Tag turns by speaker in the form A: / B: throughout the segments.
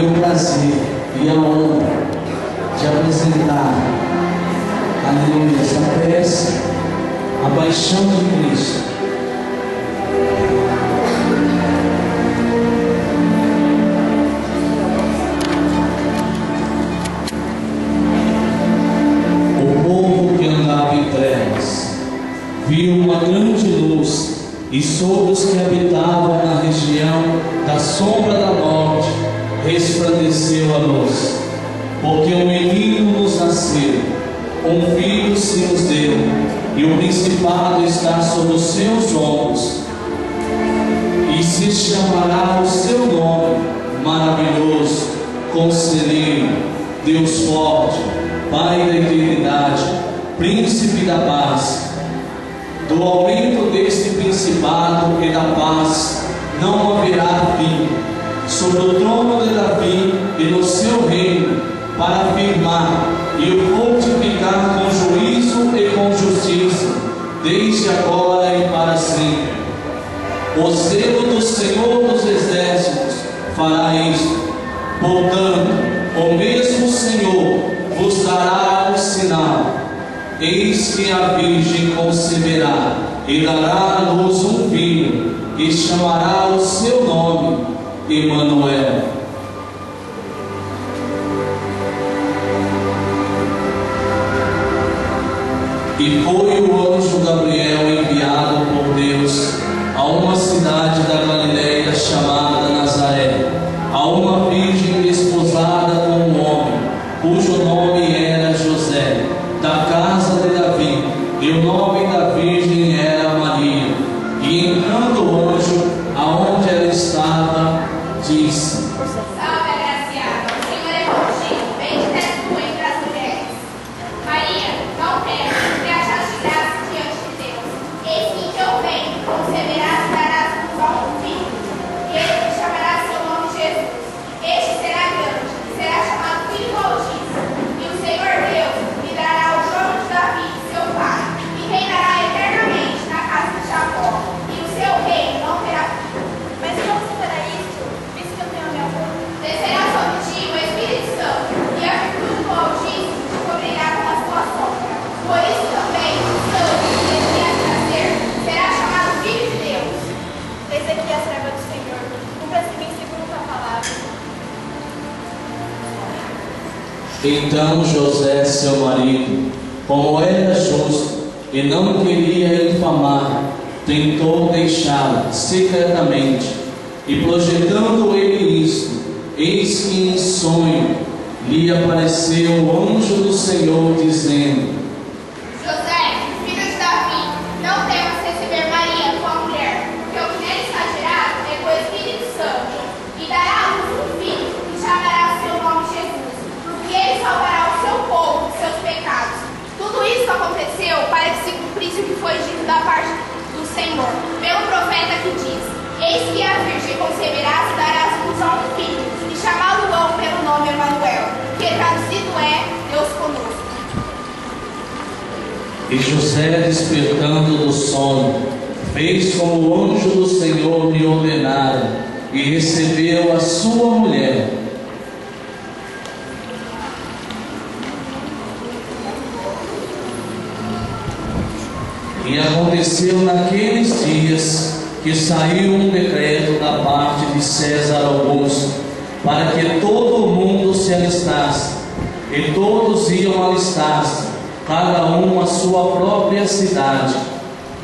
A: o prazer e a honra de apresentar, aleluia, essa peça, a paixão de Cristo. O povo que andava em trevas viu uma grande luz, e sobre os que habitavam na região da sombra da morte resplandeceu a luz. Porque um menino nos nasceu, um filho se nos deu, e o principado está sobre os seus ombros, e se chamará o seu nome maravilhoso, Conselheiro, Deus forte, Pai da eternidade, Príncipe da paz. Do aumento deste principado e da paz não haverá fim, sobre o trono de Davi e no seu reino, para afirmar e o fortificar com juízo e com justiça, desde agora e para sempre. O zelo do Senhor dos Exércitos fará isto. Portanto, o mesmo Senhor vos dará um sinal. Eis que a Virgem conceberá e dará à luz um filho, e chamará o seu nome Emanuel. E foi o anjo Gabriel enviado por Deus a uma cidade da Galileia chamada Nazaré, a uma virgem desposada com um homem, cujo nome era José, da casa de Davi, e o nome da virgem era Maria. E entrando o anjo aonde ela estava, disse:
B: Salve, agraciada, o Senhor é contigo, bendita és tu entre as mulheres. Maria, não temas, porque achaste graça diante de Deus. Eis que teu ventre conceberás e darás luz a um filho, e ele te chamará seu nome Jesus. Este será grande, e será chamado Filho do Altíssimo, e o Senhor Deus lhe dará o trono de Davi, seu pai, e reinará eternamente na casa de Jacó, e o seu reino não terá fim.
C: Mas como se fará isto, visto que eu tenho a minha avó?
B: Descerá sobre ti o Espírito Santo, e a virtude do Altíssimo te cobrirá com a sua sombra. Por isso também o santo que devia nascer será chamado Filho de Deus.
C: Eis aqui a serva do Senhor, cumpra-se em mim segundo a tua palavra.
A: Então José, seu marido, como era justo e não queria infamar, tentou deixá-la secretamente. E projetando ele isto, eis que em sonho lhe apareceu o anjo do Senhor, dizendo:
B: José, filho de Davi, não temas receber Maria, tua mulher, porque o que nele está gerado é do Espírito Santo. E dará à luz um filho, e chamará seu nome Jesus, porque ele salvará o seu povo dos seus pecados. Tudo isso aconteceu para que se cumprisse o que foi dito da parte do Senhor, pelo profeta que diz: Eis que a Virgem conceberá e dará luz a um filho, e chamá-lo-ão pelo nome Emanuel, que traduzido é Deus conosco.
A: E José, despertando do sono, fez como o anjo do Senhor lhe ordenara, e recebeu a sua mulher. E aconteceu naqueles dias que saiu um decreto da parte de César Augusto, para que todo o mundo se alistasse. E todos iam alistar-se, cada um à sua própria cidade.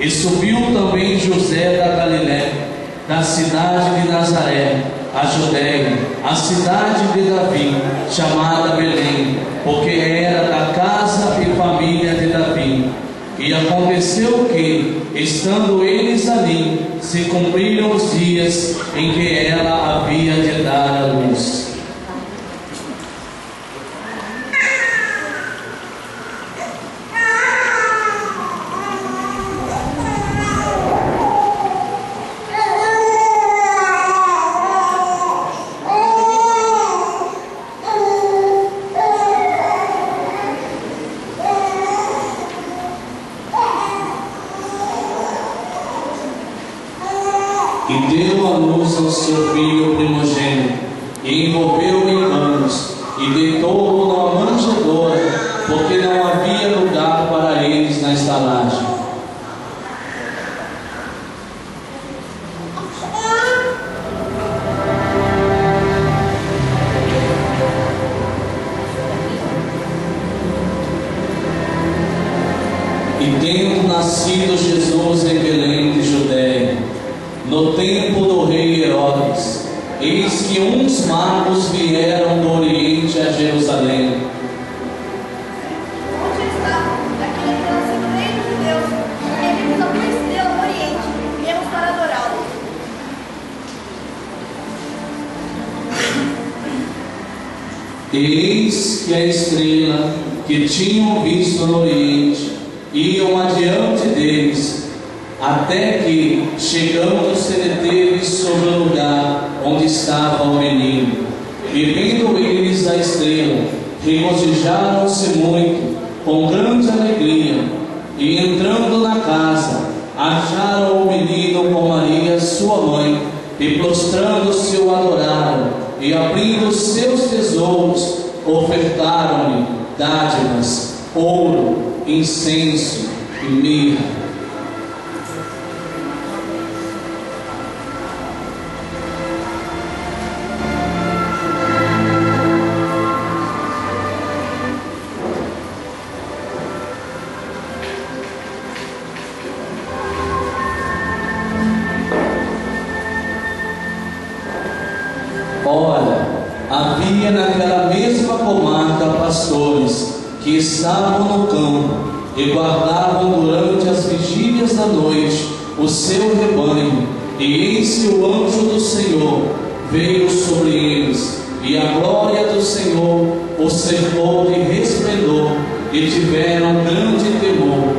A: E subiu também José da Galiléia, da cidade de Nazaré, a Judéia, a cidade de Davi, chamada Belém, porque era da casa e família de Davi. E aconteceu que, estando eles ali, se cumpriram os dias em que ela havia de dar a luz. E deu a luz ao seu filho primogênito, e envolveu-o em panos, e deitou-o numa manjedoura, porque não havia lugar para eles na estalagem. E tendo nascido Jesus em Belém de Judéia, no tempo do rei Herodes, eis que uns magos vieram do Oriente a Jerusalém.
C: Onde está aquele que nasceu no reino de Deus? Porque vimos a tua estrela no Oriente, viemos para adorá-lo.
A: Eis que a estrela que tinham visto no Oriente iam adiante deles, até que, chegando, se deteve sobre o lugar onde estava o menino. E vendo eles a estrela, regozijaram-se muito, com grande alegria. E entrando na casa, acharam o menino com Maria, sua mãe, e prostrando-se o adoraram, e abrindo seus tesouros, ofertaram-lhe dádivas, ouro, incenso e mirra. Ora, havia naquela mesma comarca pastores que estavam no campo e guardavam durante as vigílias da noite o seu rebanho. E eis que o anjo do Senhor veio sobre eles, e a glória do Senhor os cercou de resplendor, e tiveram grande temor.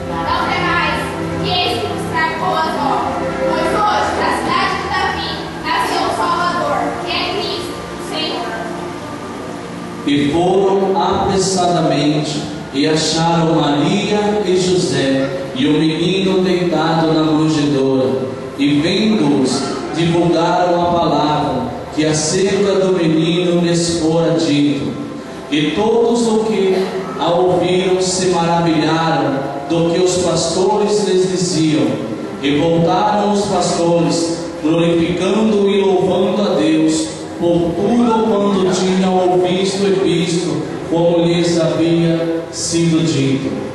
B: Não temais, que eis que vos trago boas novas. Pois hoje, na cidade de Davi, nasceu o Salvador, que é Cristo, o Senhor.
A: E foram apressadamente, e acharam Maria e José, e o menino deitado na manjedoura. E vendo-os, divulgaram a palavra que acerca do menino lhes fora dito. E todos os que a ouviram se maravilharam do que os pastores lhes diziam. E voltaram os pastores, glorificando e louvando a Deus por tudo quanto tinham ouvido e visto, como lhes havia sido dito.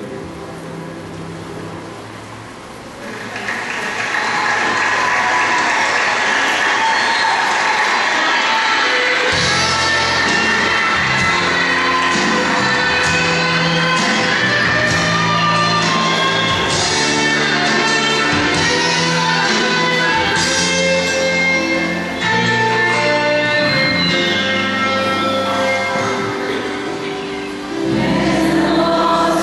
B: Nós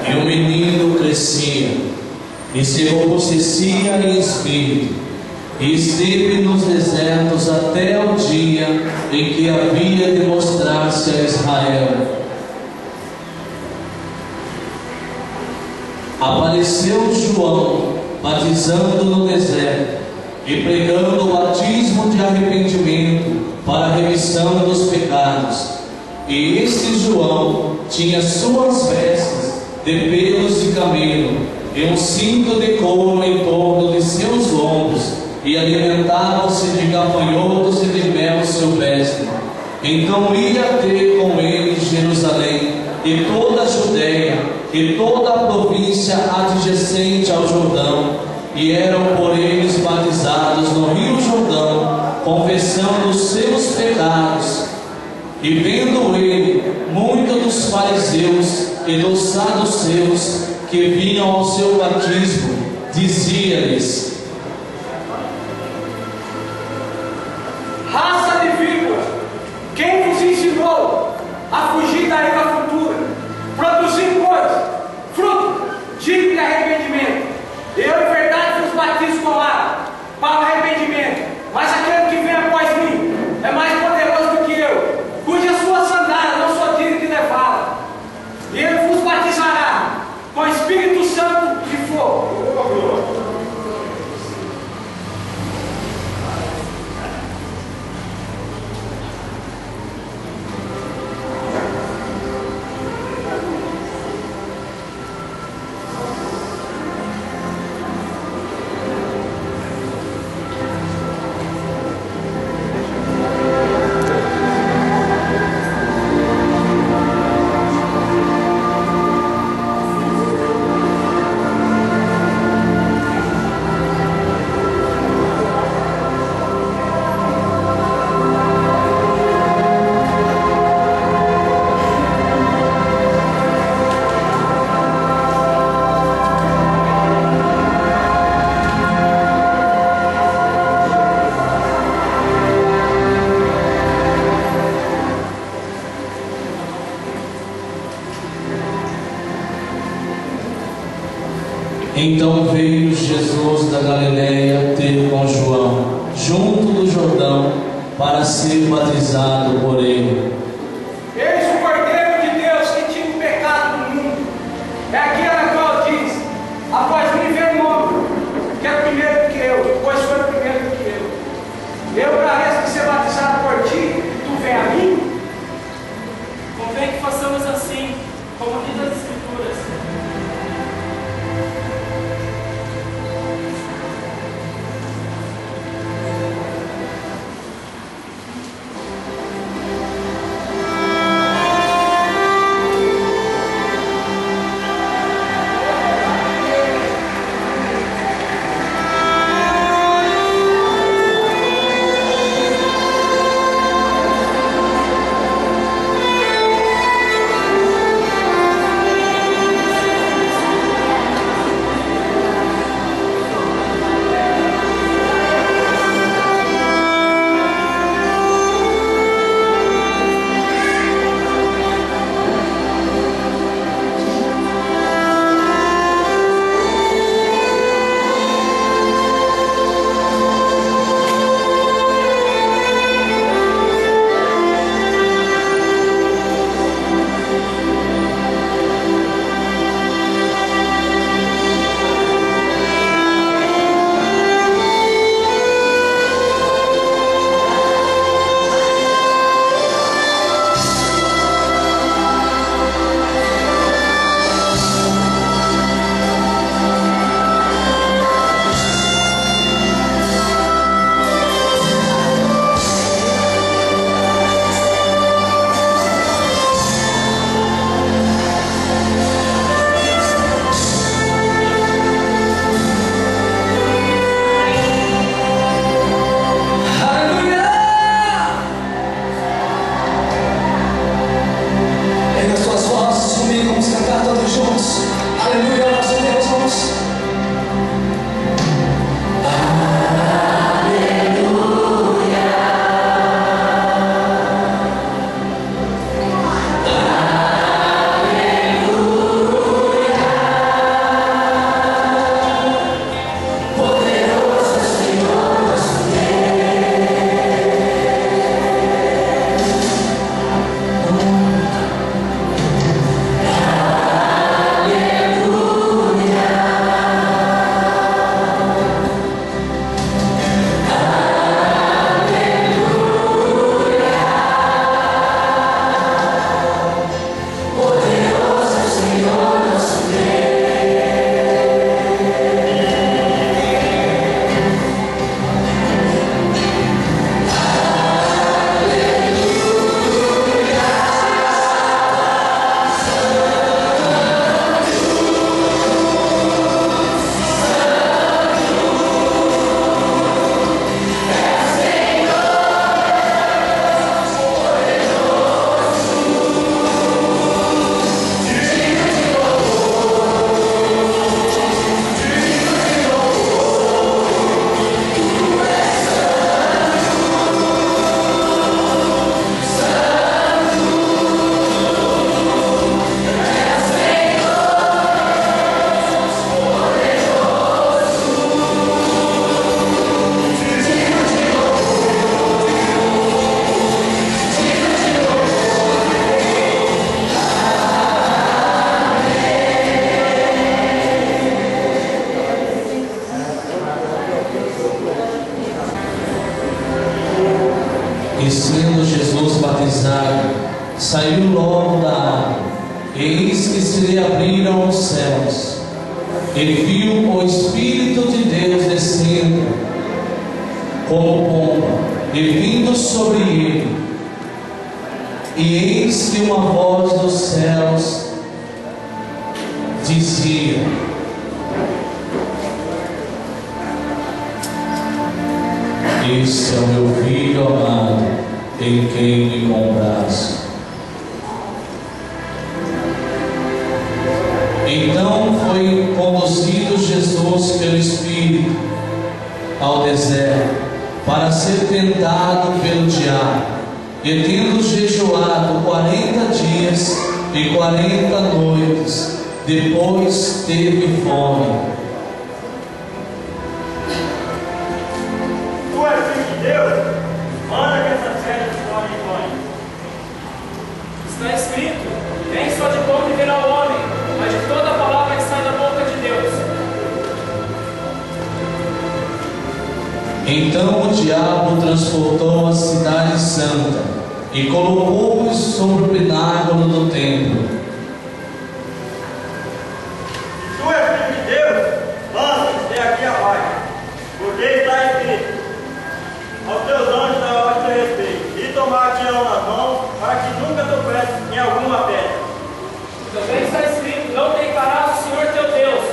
A: E o menino crescia, e se robustecia em espírito, e esteve nos desertos até o dia em que havia de mostrar-se a Israel. Apareceu João, batizando no deserto, e pregando o batismo de arrependimento para a remissão dos pecados. E este João tinha suas vestes de pelos de camelo, e um cinto de couro em torno de seus lombos, e alimentavam-se de gafanhotos e de mel silvestre. Então ia ter com ele Jerusalém, e toda a Judéia, e toda a província adjacente ao Jordão, e eram por eles batizados no rio Jordão, confessando os seus pecados. E vendo ele muitos dos fariseus e dos saduceus que vinham ao seu batismo, dizia-lhes:
D: raça de víbora, quem vos ensinou a fugir da ira futura, produzir, pois, fruto digno de arrependimento? Eu, em verdade, vos batizo com água para o arrependimento, mas aquele que vem após mim é mais poderoso do que eu, cuja sua sandália não sou digno de levá-la. E ele vos batizará com Espírito Santo e fogo.
A: Então veio Jesus da Galiléia ter com João, junto do Jordão, para ser batizado por ele.
D: Eis o Cordeiro de Deus que tira o pecado do mundo. É aquele a qual diz: após mim vem um homem que é primeiro do que eu, pois foi primeiro do que eu. Eu careço de ser batizado por ti, e tu vem a mim?
E: Convém que façamos assim, como diz as Escrituras.
A: eis que se lhe abriram os céus, e viu o Espírito de Deus descendo como pomba, e vindo sobre ele. E eis que uma voz dos céus dizia: este é o meu Filho amado, em quem me comprazo. Então foi conduzido Jesus pelo Espírito ao deserto, para ser tentado pelo diabo. E tendo jejuado 40 dias e 40 noites, depois teve fome.
F: Tu és filho de Deus? Manda que essas pedras se tornem pães.
E: Está escrito: nem só de pão viverá o homem, mas de toda a palavra que sai da boca de Deus.
A: Então o diabo transportou a cidade santa e colocou-os sobre o pináculo do templo.
F: Se tu és filho de Deus, lança-te de aqui abaixo, porque está escrito: aos teus anjos dará ordem a teu respeito, e tomar-te-ão nas mãos, para que nunca tropeces em alguma pedra.
E: Também está escrito: não tentarás o Senhor teu Deus.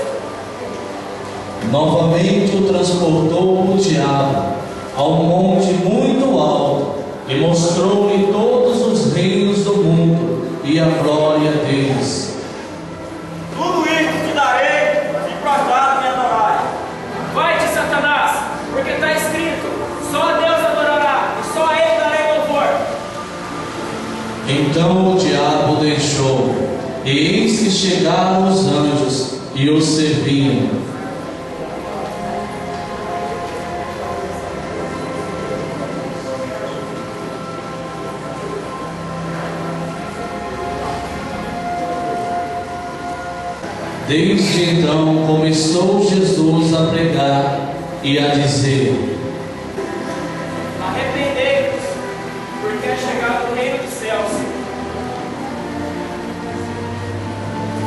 A: Novamente o transportou o diabo a um monte muito alto e mostrou-lhe todos os reinos do mundo e a glória deles.
F: Tudo isso te darei, se prostrado me adorares.
E: Vai-te, Satanás, porque está escrito: só a Deus adorará, e só a Ele darei louvor.
A: Então o diabo deixou, e eis que chegaram os anjos e os serviam. Desde então começou Jesus a pregar e a dizer:
E: Arrependei-vos, porque é chegado o reino dos céus.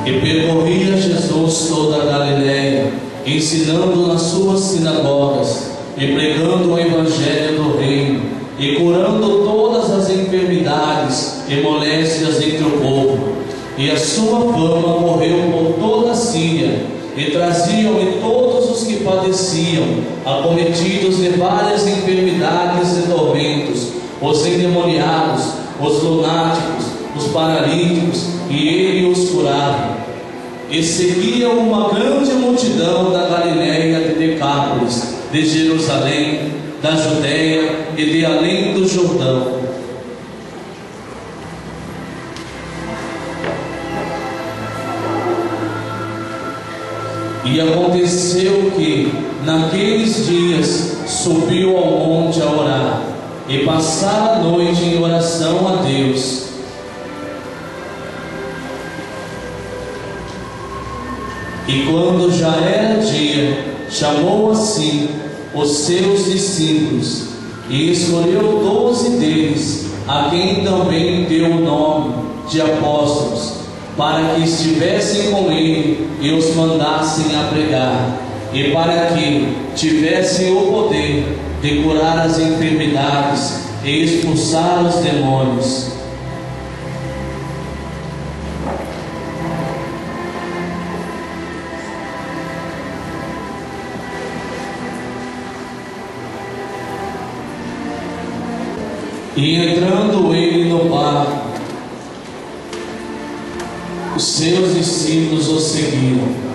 A: E percorria Jesus toda a Galiléia, ensinando nas suas sinagogas e pregando o evangelho do reino, e curando todas as enfermidades e moléstias entre o povo. E a sua fama correu por toda a Síria, e traziam-lhe todos os que padeciam, acometidos de várias enfermidades e tormentos, os endemoniados, os lunáticos, os paralíticos, e ele os curava. E seguia uma grande multidão da Galiléia de Decápolis, de Jerusalém, da Judéia e de além do Jordão. E aconteceu que, naqueles dias, subiu ao monte a orar, e passara a noite em oração a Deus. E quando já era dia, chamou assim os seus discípulos, e escolheu 12 deles, a quem também deu o nome de apóstolos, para que estivessem com ele e os mandassem a pregar, e para que tivessem o poder de curar as enfermidades e expulsar os demônios. E entrando ele no barco, os seus discípulos o seguiram.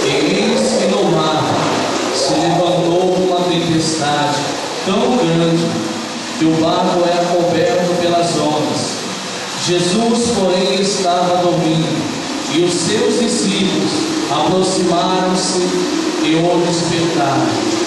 A: E eis que no mar se levantou uma tempestade tão grande que o barco era coberto pelas ondas. Jesus, porém, estava dormindo, e os seus discípulos aproximaram-se e o despertaram.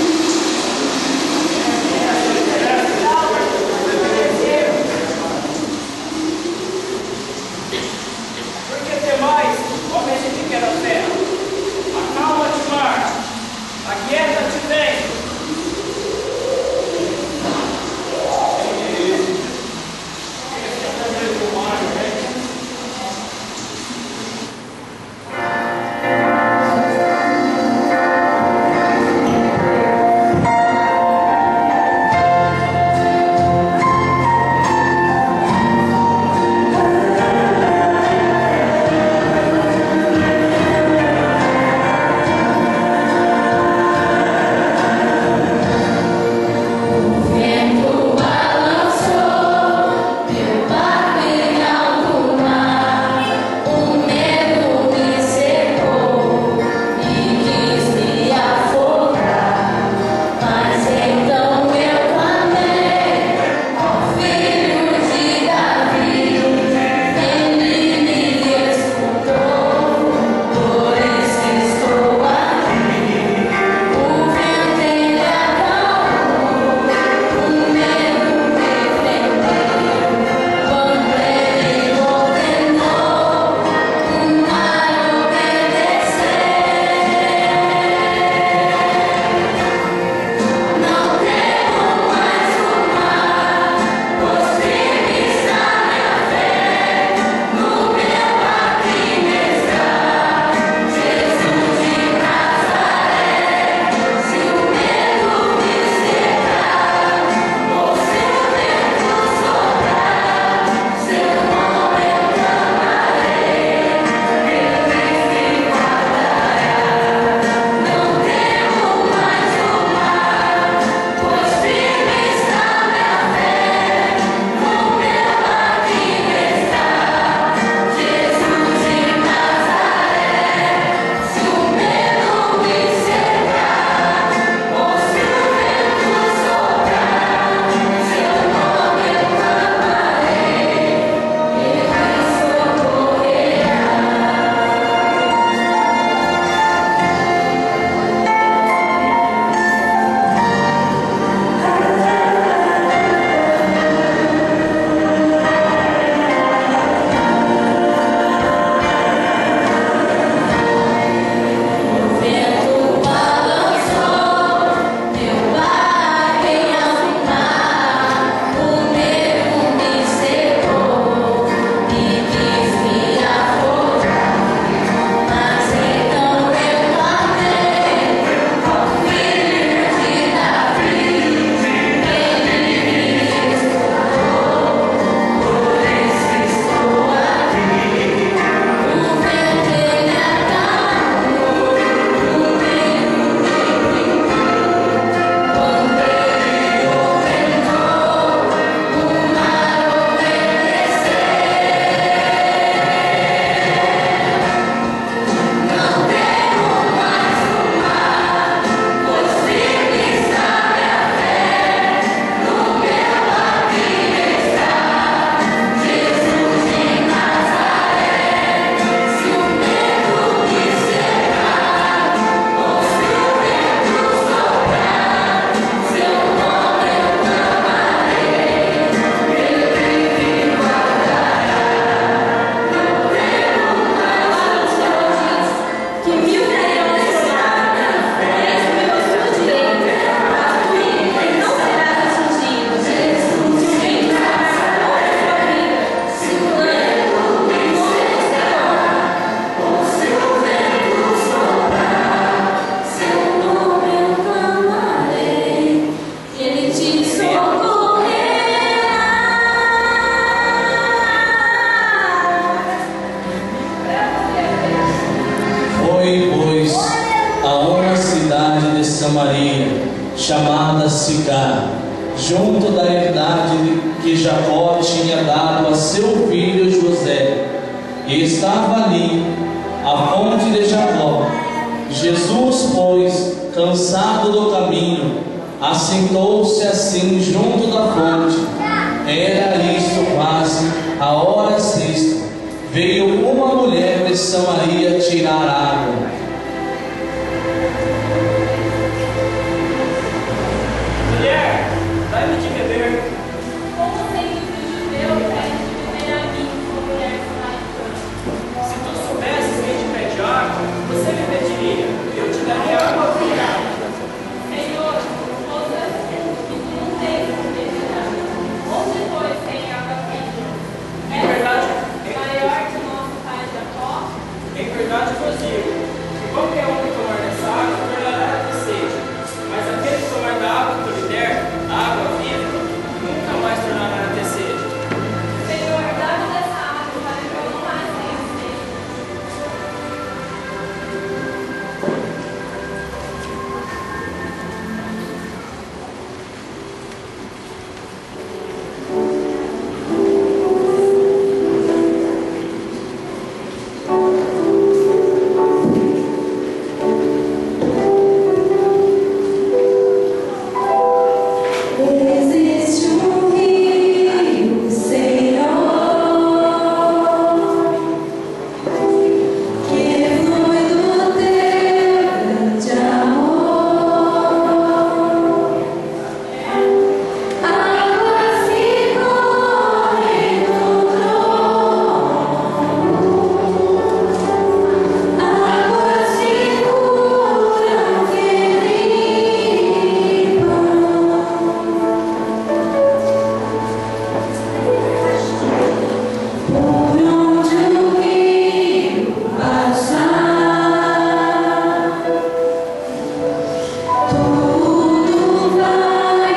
A: Samaria, chamada Sicar, junto da herdade que Jacó tinha dado a seu filho José. E estava ali a fonte de Jacó. Jesus, pois, cansado do caminho, assentou-se assim junto da fonte. Era isto quase a hora sexta. Veio uma mulher de Samaria tirar água.
E: Mulher, dai-me de beber.
B: Como sendo judeu, pede de beber a mim, como mulher samaritana.
E: Se tu soubesses quem te pede água, você me pediria, e eu te daria água viva.
B: Senhor, esposa, e tu não tens como beber. Onde, pois, tem água viva?
E: Em verdade,
B: Maior que o nosso pai Jacó.
E: em verdade vos digo, que qualquer um que tomar dessa água tornará a ter sede, mas aquele que tomar da água que eu lhe der, a água viva, nunca mais tornará a ter sede.
B: Senhor, dá-me dessa água para que eu não mais tenha sede.
G: Existe rio, Senhor, que flui do teu grande amor. Águas que correm no trono, águas que curam, que limpam. Por onde o rio passar, tudo vai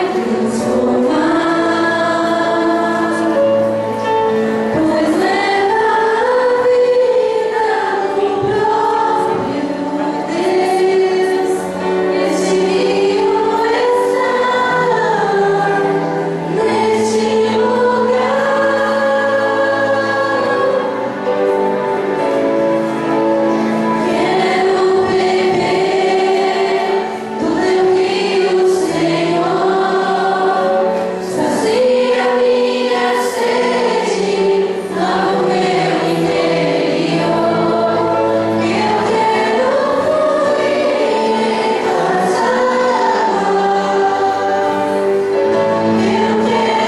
G: transformar, pois leva a vida do próprio Deus. Este rio está neste lugar. Quero beber do teu rio, Senhor, sacia minha sede, lava o meu interior. Eu quero fluir em tuas águas, eu quero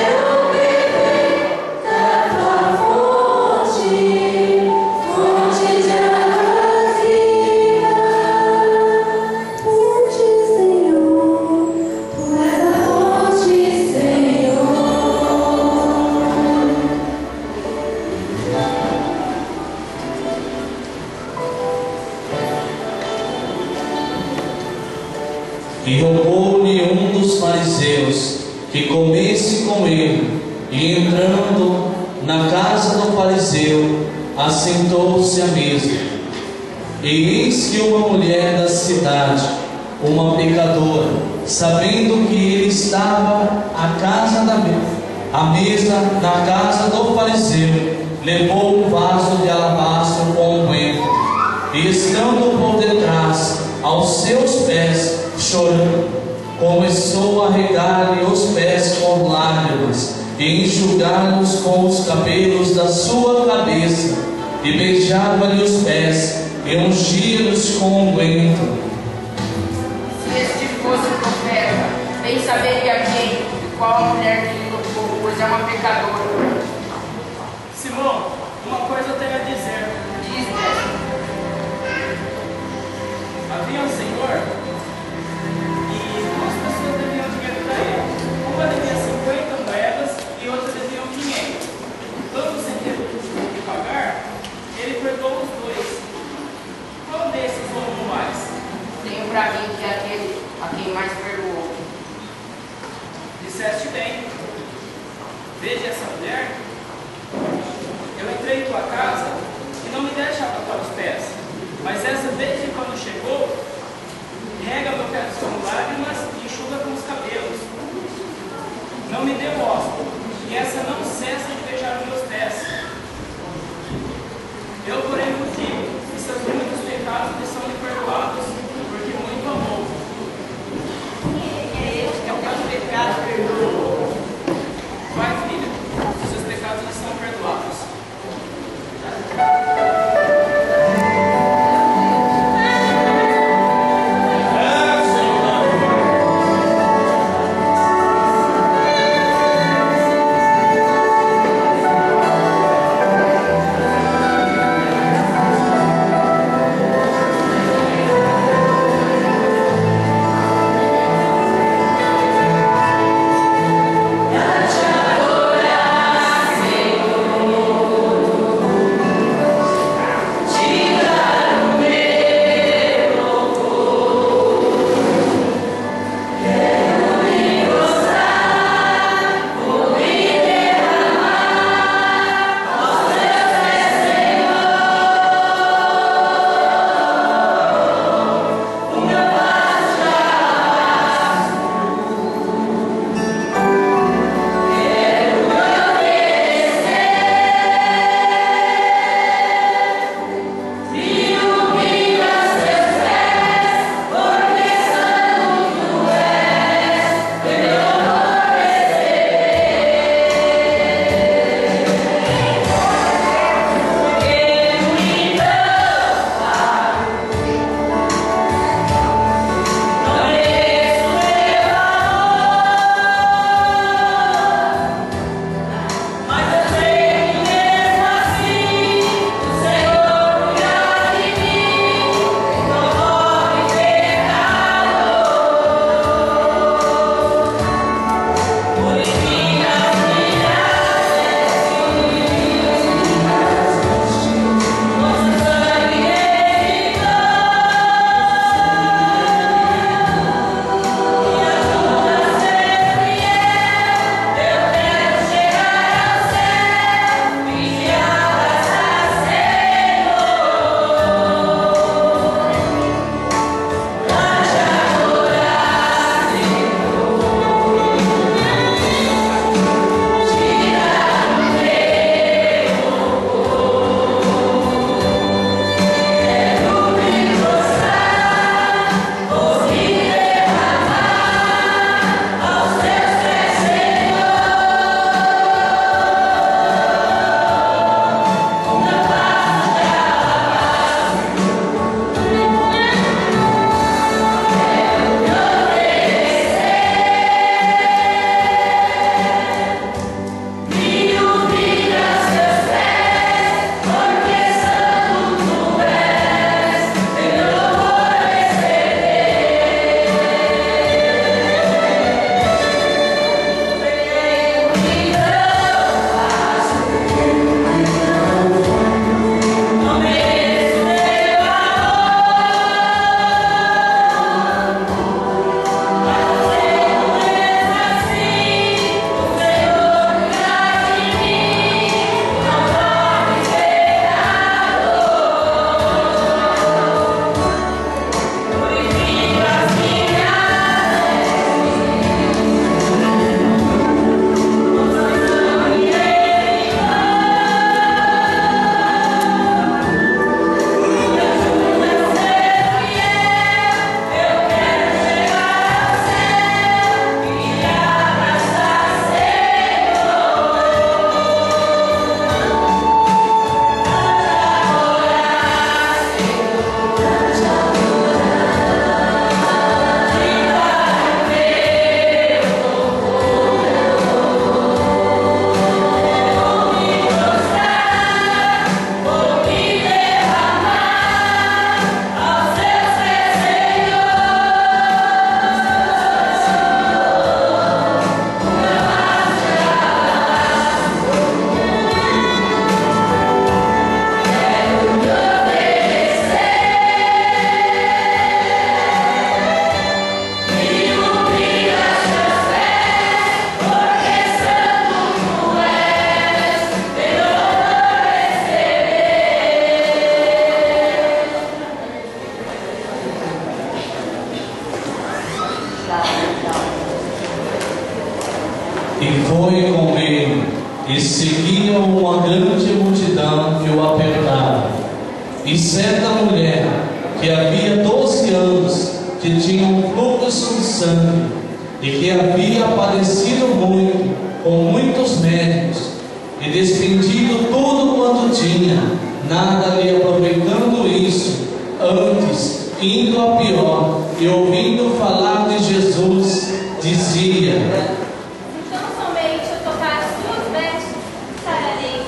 G: beber da tua fonte, fonte de águas vivas. Fonte, Senhor, tu és a fonte, Senhor.
A: E rogou-lhe um dos fariseus que comesse com ele. E entrando na casa do fariseu, assentou-se à mesa. E eis que uma mulher da cidade, uma pecadora, sabendo que ele estava à mesa na casa do fariseu, levou um vaso de alabastro com unguento, e estando por detrás aos seus pés, chorando, começou a regar-lhe os pés com lágrimas e enxugar-los com os cabelos da sua cabeça, e beijava-lhe os pés e ungia-los com unguento.
H: Se este fosse profeta, bem saberia quem e qual a mulher que lhe tocou, pois é uma pecadora.
E: Simão, uma coisa eu tenho a dizer.
H: Diz-me.
E: Havia um senhor e duas pessoas deviam dinheiro para ele. Uma devia 50 moedas e outra devia 500. Quando sem ter o que pagar, ele perdoou os dois. Qual desses o amou mais?
H: Tenho para mim que é aquele a quem mais perdoou.
E: Disseste bem. Veja essa mulher. Eu entrei em tua casa e
A: foi com ele, e seguiam uma grande multidão que o apertava. E certa mulher, que havia 12 anos, que tinha um fluxo de sangue, e que havia padecido muito, com muitos médicos, e despendido tudo quanto tinha, nada lhe aproveitando isso, antes, indo a pior, e ouvindo falar de Jesus, dizia:
B: Então somente eu tocar as suas vestes, sararei.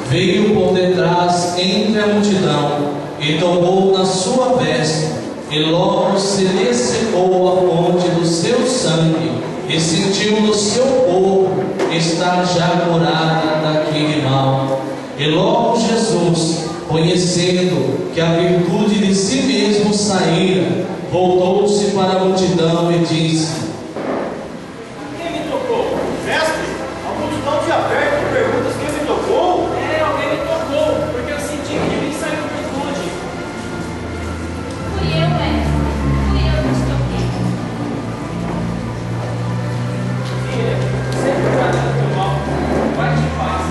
A: Veio por detrás entre a multidão, e tomou na sua veste, e logo se lhe secou a fonte do seu sangue, e sentiu no seu corpo estar já curada daquele mal. E logo Jesus, conhecendo que a virtude de si mesmo saíra, voltou-se para a multidão e disse:
E: Quem me tocou?
F: Mestre, a multidão te aperta e perguntas quem me tocou?
E: É, alguém me tocou, porque eu senti que de mim saiu virtude.
B: Fui eu, fui eu que te toquei.
E: Filha, sempre guarda do teu mal, vai de paz.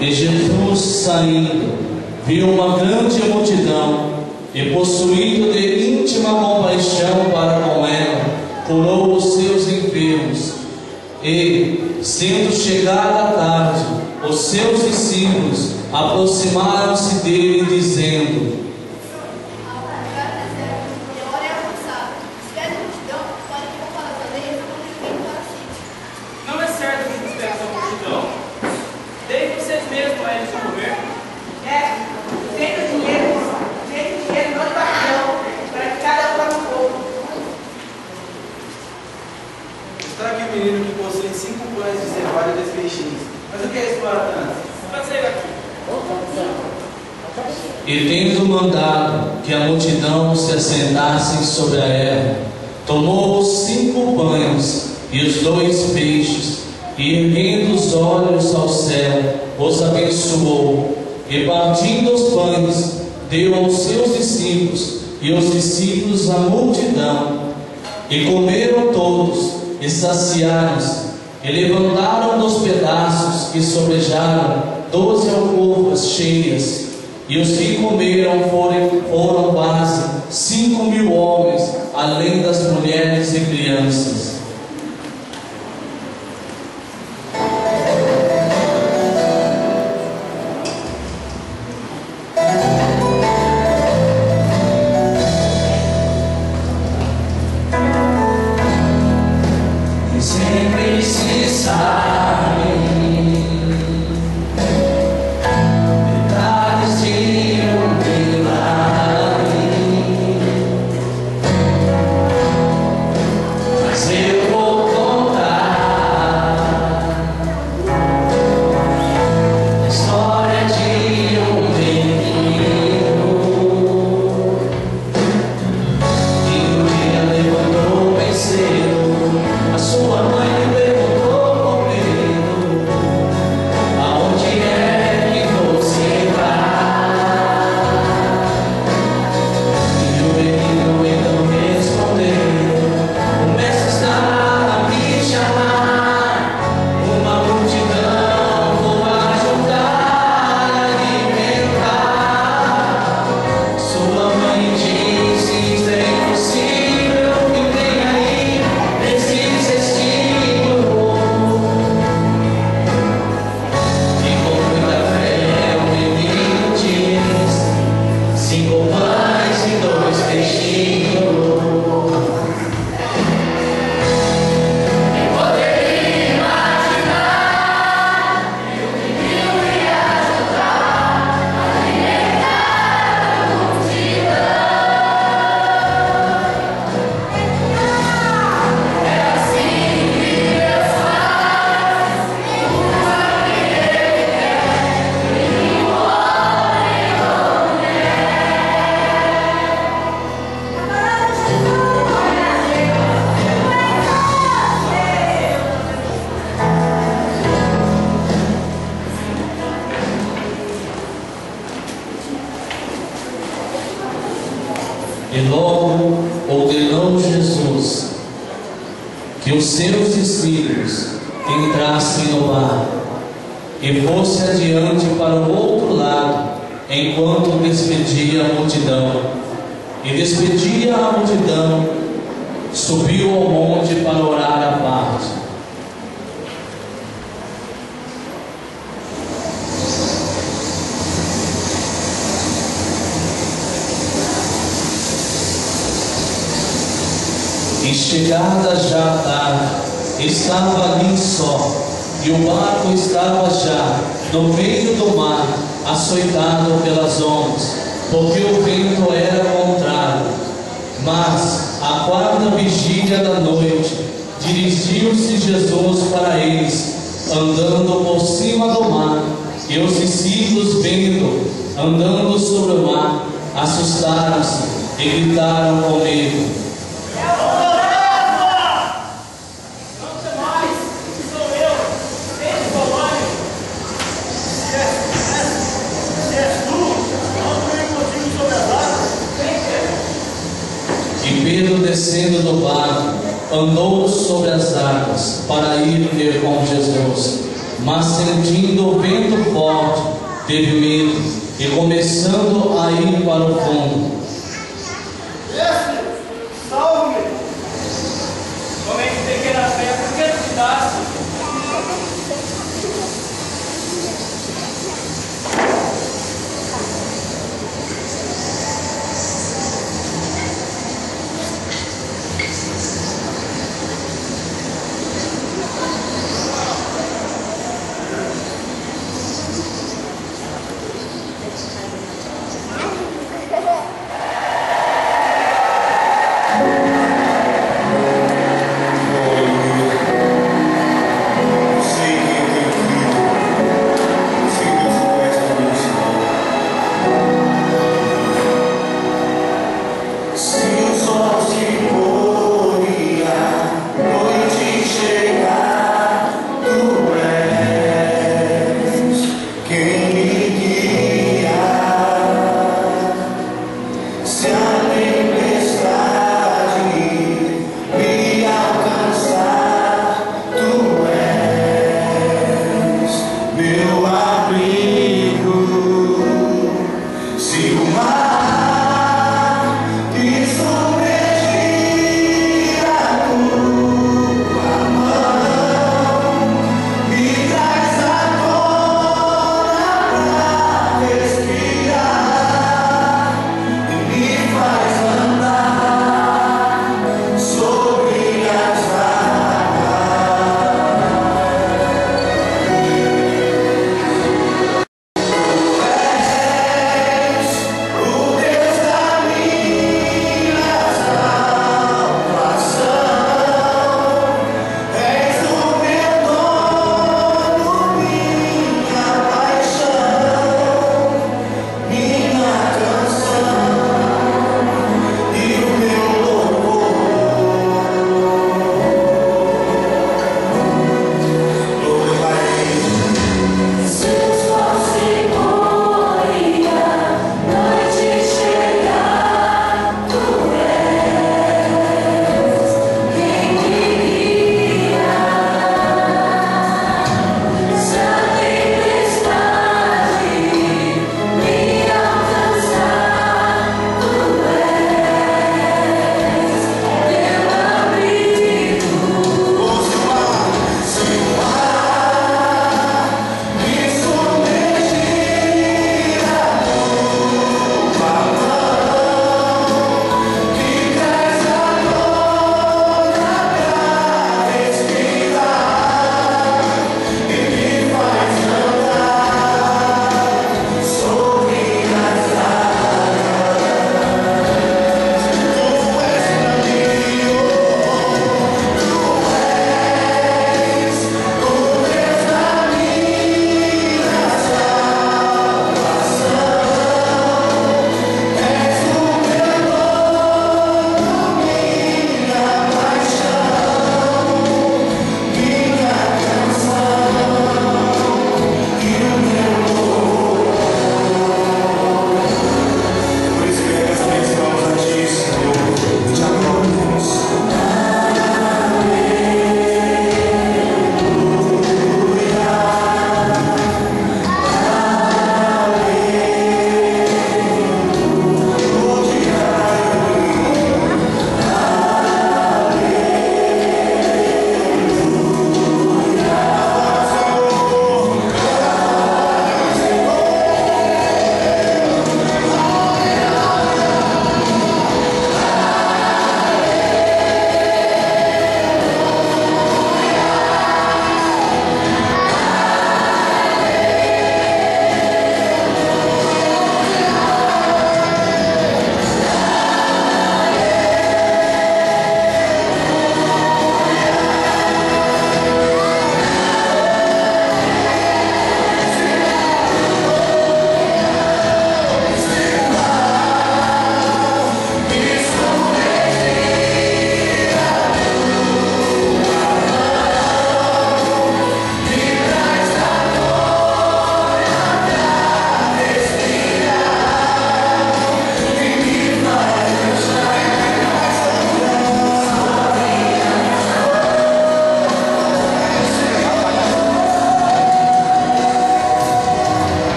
A: E Jesus, saindo, viu uma grande multidão, e possuído de íntima compaixão para com ela, curou os seus enfermos. E, sendo chegada a tarde, os seus discípulos aproximaram-se dele, dizendo:
C: A hora é avançada. Se é multidão, pode poupar as aldeias e contribuir para si.
E: Não é certo que respeite a multidão. Deem vocês mesmos a eles de comer.
H: Feito dinheiro não de barrão, para que cada um pague um pouco.
I: Está aqui o menino que possui 5 pães de cevada e 2 peixinhos. Mas o que é isso para tanto?
E: Fazer aqui.
A: E tendo mandado que a multidão se assentasse sobre a erva, tomou os 5 pães e os 2 peixes, e erguendo os olhos ao céu, os abençoou, e partindo os pães, deu aos seus discípulos, e os discípulos à multidão. E comeram todos, e saciaram-se, E levantaram dos pedaços que sobejaram 12 alcovas cheias, e os que comeram foram quase 5.000 homens, além das mulheres e crianças. E logo ordenou Jesus que os seus discípulos entrassem no barco e fosse adiante para o outro lado, enquanto despedia a multidão. E despedia a multidão, subiu ao monte para orar à parte. E chegada já a tarde, estava ali só, e o barco estava já no meio do mar, açoitado pelas ondas, porque o vento era contrário. Mas, à quarta vigília da noite, dirigiu-se Jesus para eles, andando por cima do mar, e os discípulos, vendo, andando sobre o mar, assustaram-se e gritaram com medo. Pedro, descendo do barco, andou sobre as águas para ir ter com Jesus, mas sentindo o vento forte, teve medo e começando a ir para o fundo.
D: Salve-me! Somente pequena fé, por que duvidaste?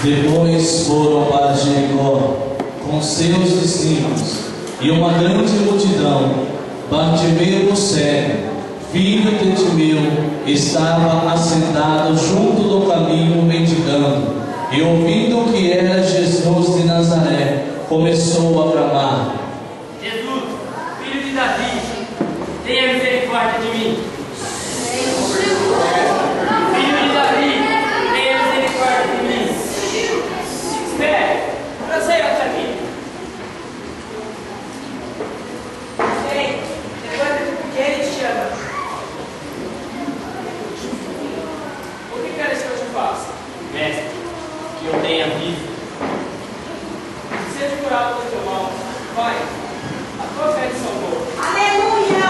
A: Depois foram para Jericó com seus discípulos e uma grande multidão. Bartimeu, o cego, filho de Timeu, estava assentado junto do caminho mendigando, e ouvindo que era Jesus de Nazaré, começou a clamar:
E: Jesus, filho de Davi, tenha misericórdia de mim. Filho de Davi, tenha misericórdia de mim. Espere, trazei até mim.
H: Ei, levanta-te, porque ele te chama.
E: O que queres que eu te faça? Mestre, que eu tenha visto. Seja curado do teu mal. Vai, a tua fé te salvou.
C: Aleluia!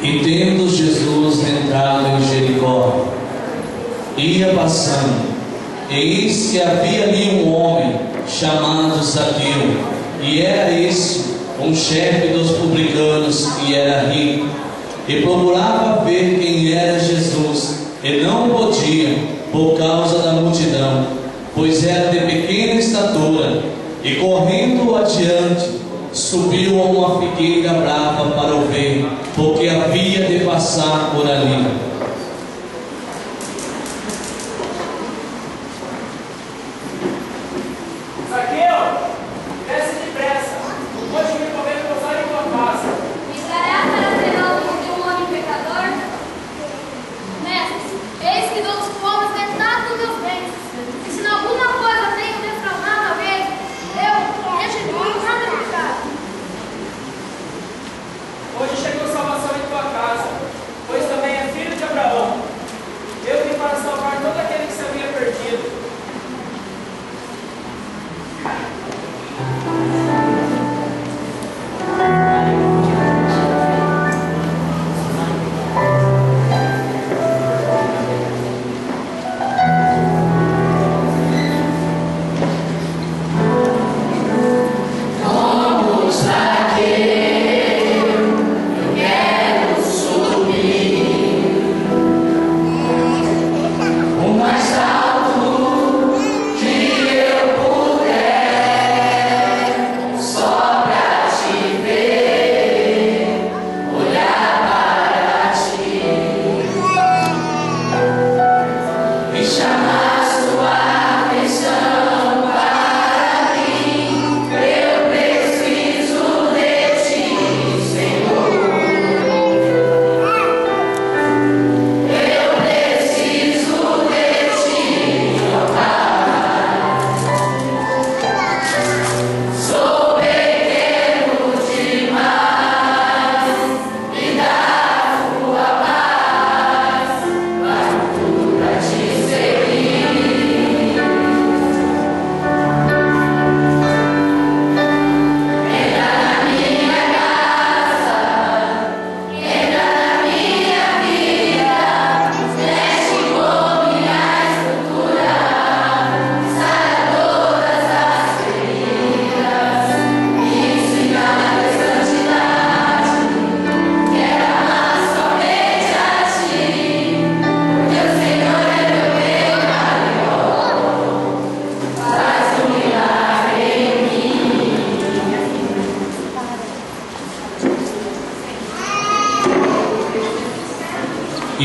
A: E tendo Jesus entrado em Jericó, ia passando, e eis que havia ali um homem chamado Zaqueu, e era este um chefe dos publicanos, e era rico, e procurava ver quem era Jesus, e não podia, por causa da multidão, pois era de pequena estatura, e correndo adiante, subiu a uma figueira brava para o ver, porque havia de passar por ali.
E: Zaqueu, desce depressa. Hoje me convém pousar em tua casa.
B: Entrará para ter algo de um homem pecador? Mestre, eis que dou os pobres metade dos meus bens. E se em alguma coisa tenho defraudado alguém, eu restituo nada pecado.
E: Hoje chegou salvação em tua casa, pois também é filho de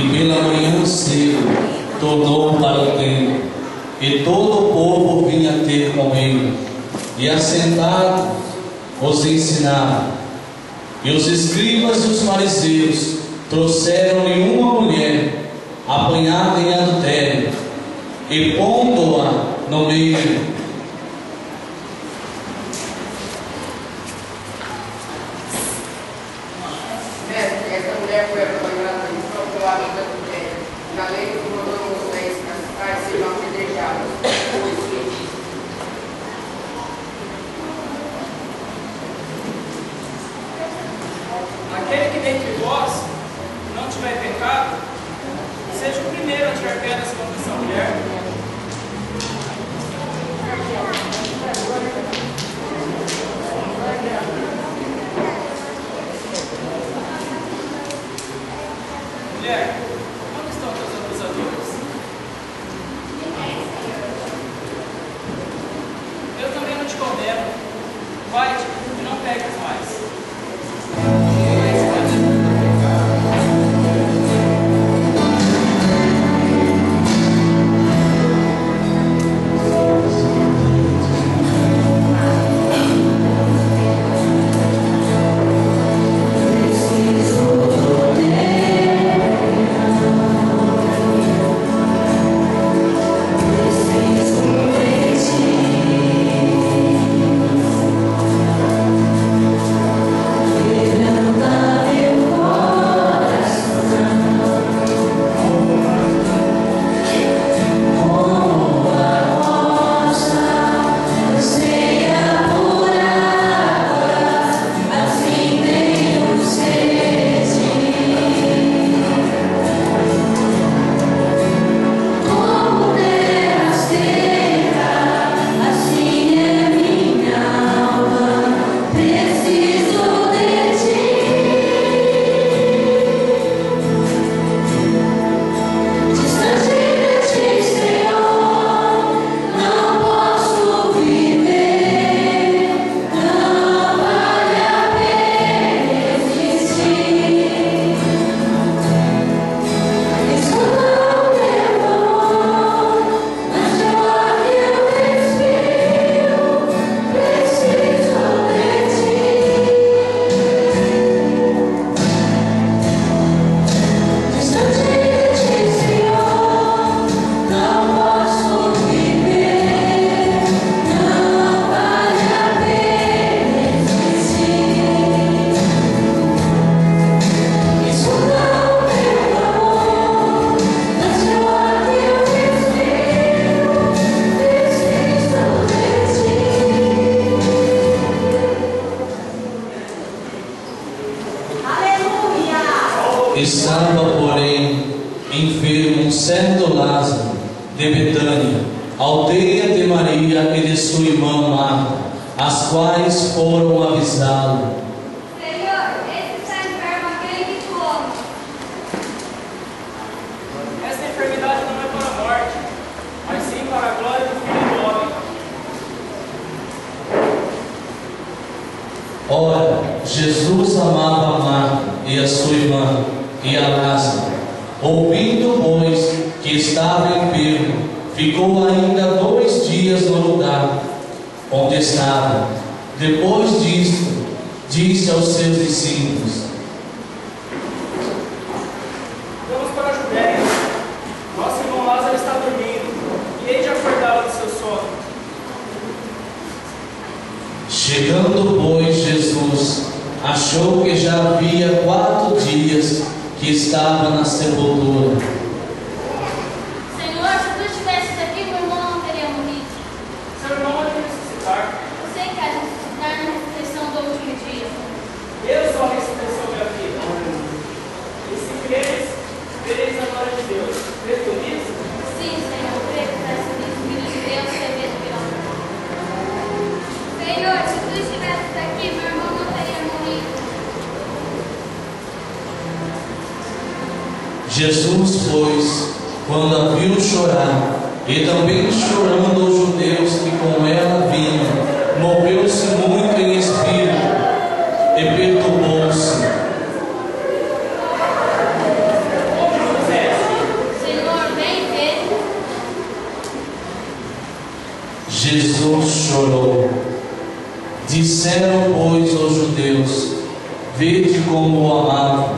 A: pela manhã cedo tornou para o templo, e todo o povo vinha ter com ele, e assentado os ensinava. E os escribas e os fariseus trouxeram-lhe uma mulher apanhada em adultério, e pondo-a no meio,
H: esta mulher foi apanhada e procurada de adultério. Na lei que mandou Moisés que as tais sejam apedrejadas, pois que diz:
E: Aquele que dentre vós não tiver pecado, seja o primeiro a tirar pedras contra essa mulher. Mulher, onde estão teus acusadores? Eu também não te condeno. Vai-te e não peques mais.
A: Estava, porém, enfermo um certo Lázaro de Betânia, aldeia de Maria e de sua irmã Marta, as quais foram avisá-lo.
B: Senhor, esse está enfermo aquele que tu amas.
E: Esta enfermidade não é para a morte, mas sim para a glória do Filho do Homem.
A: Ora, Jesus amava a Marta e a sua irmã e a Lázaro. Ouvindo, pois, que estava enfermo, ficou ainda 2 dias no lugar onde estava. Depois disto, disse aos seus discípulos:
E: Vamos para a Judéia. Nosso irmão Lázaro está dormindo, e hei de acordá-lo do seu sono.
A: Chegando, pois, Jesus achou que já havia 4 dias que estava na sepultura.
B: Senhor, se tu estivesses aqui, meu irmão não teria morrido.
E: Seu irmão há de ressuscitar.
B: Eu sei que há de ressuscitar na ressurreição do último dia.
E: Eu sou a ressurreição da vida. E se creres, vereis a glória de Deus. Crês tu nisso?
B: Sim, Senhor, creio que está escrito, Filho de Deus, revê de Deus. Senhor, se tu estivesses aqui, meu irmão não teria morrido.
A: Jesus, pois, quando a viu chorar, e também chorando os judeus que com ela vinham, moveu-se muito em espírito e perturbou-se.
E: Como José,
A: Jesus chorou. Disseram, pois, aos judeus: vede como o amavam.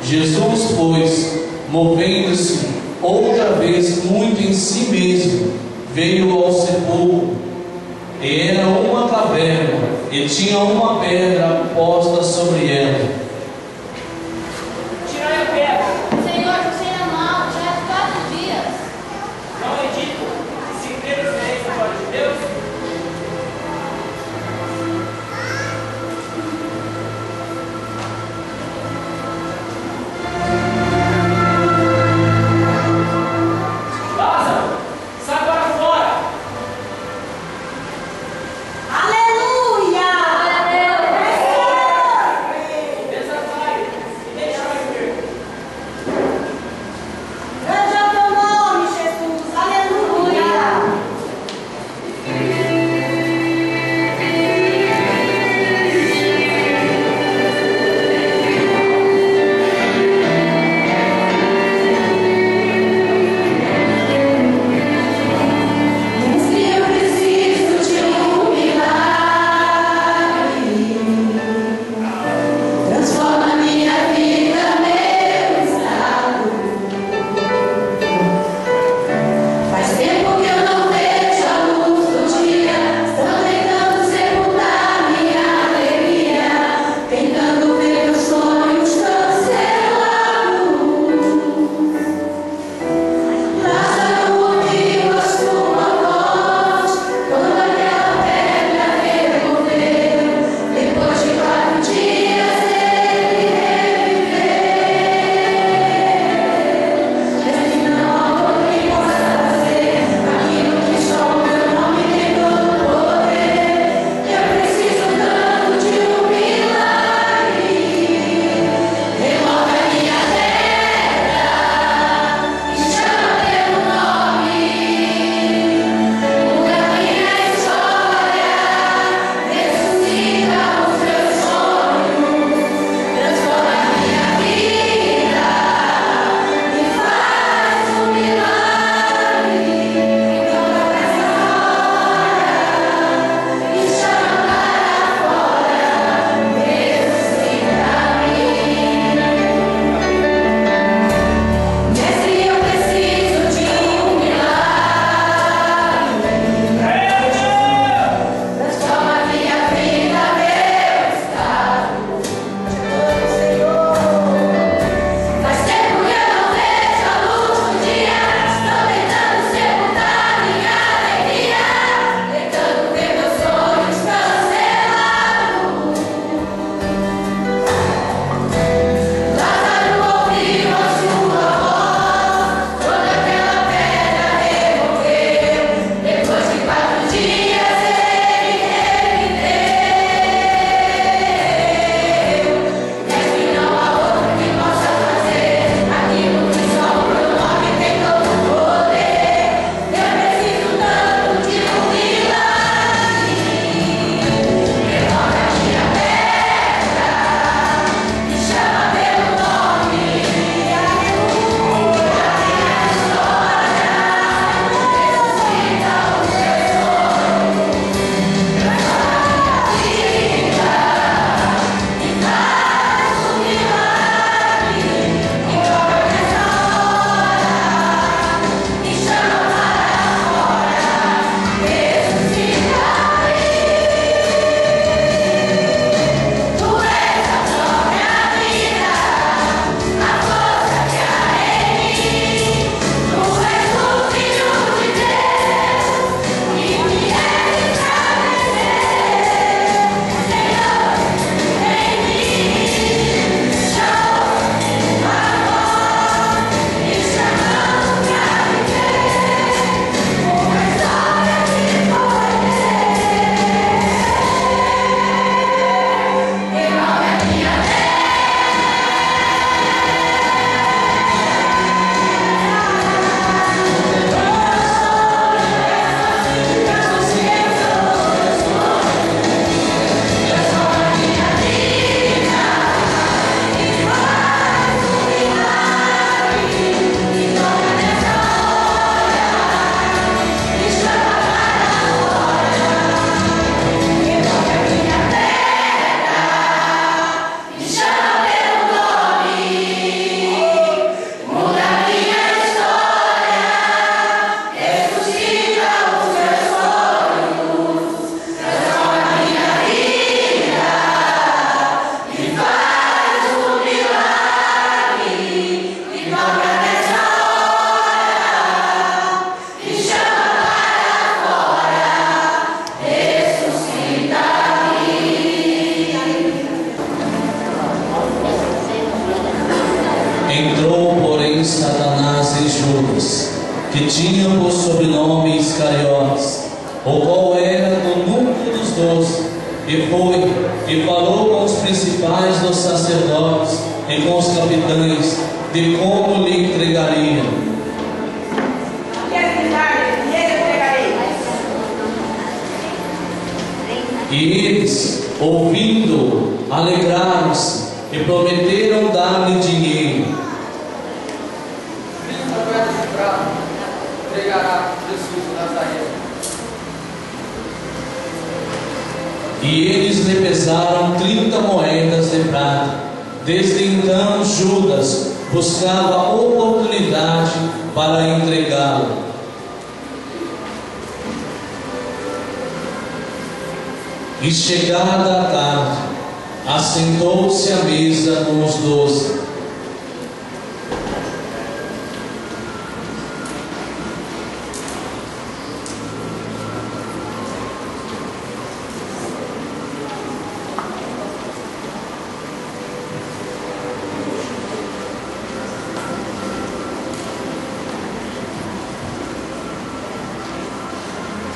A: Jesus, pois, movendo-se outra vez muito em si mesmo, veio ao sepulcro. E era uma caverna, e tinha uma pedra posta sobre ela.
E: Tirai a pedra.
C: Senhor, o Senhor é mau, já há 4 dias.
E: Não é dito que se creres vereis a glória de Deus? Lázaro, sai para fora.
C: Aleluia!
E: O
A: Satanás em Judas, que tinha por sobrenome Iscariotes, o qual era do número dos 12, e foi e falou com os principais dos sacerdotes e com os capitães de como lhe entregaria. E eles, ouvindo, alegraram-se e prometeram dar-lhe dinheiro.
I: 30 moedas de prata entregará Jesus de Nazaré.
A: E eles lhe pesaram 30 moedas de prata. Desde então Judas buscava oportunidade para entregá-lo. E chegada a tarde, assentou-se à mesa com os 12.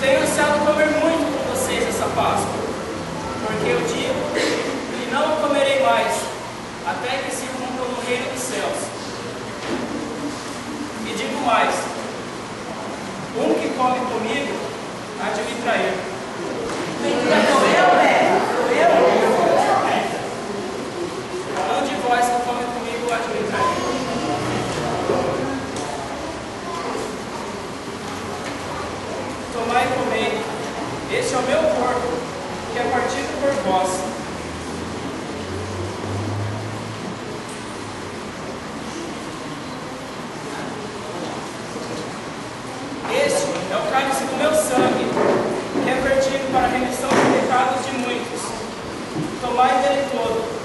E: Tenho ansiado comer muito com vocês essa Páscoa, porque eu digo que não comerei mais, até que se cumpra no reino dos céus. E digo mais, um que come comigo há de me trair. Um de vós que come comigo há de me trair. Tomai e comei, este é o meu corpo, que é partido por vós. Este é o cálice do meu sangue, que é vertido para a remissão dos pecados de muitos. Tomai dele todo.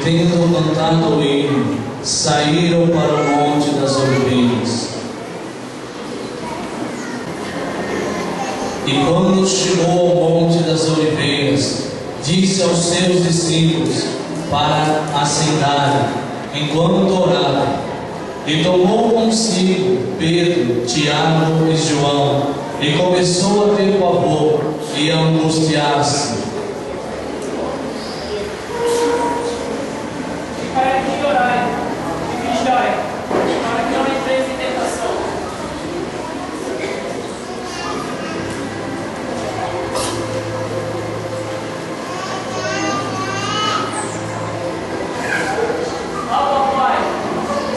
A: Tendo cantado o hino, saíram para o Monte das Oliveiras. E quando chegou ao Monte das Oliveiras, disse aos seus discípulos para assentarem, enquanto orava. E tomou consigo Pedro, Tiago e João, e começou a ter pavor e a angustiar-se.
E: Pai,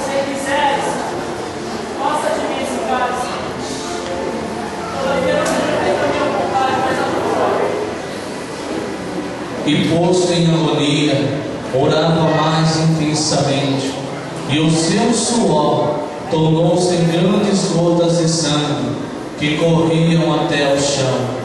E: se quiseres,
A: e posto em agonia, orava mais intensamente, e o seu suor tornou-se em grandes gotas de sangue que corriam até o chão.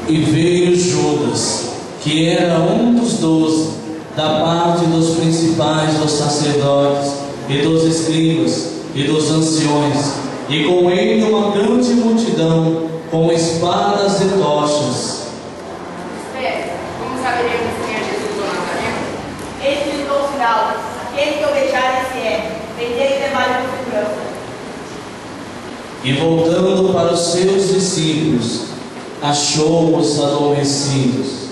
A: E veio Judas, que era um dos 12, da parte dos principais dos sacerdotes, e dos escribas, e dos anciões, e com ele uma grande multidão, com espadas e tochas.
H: Espera, como saberemos quem é Jesus do Nazareno?
C: Eis lhe dou o sinal. Aquele que eu beijar, esse é. Vendei e levai por segurança.
A: E voltando para os seus discípulos, achou-os adormecidos.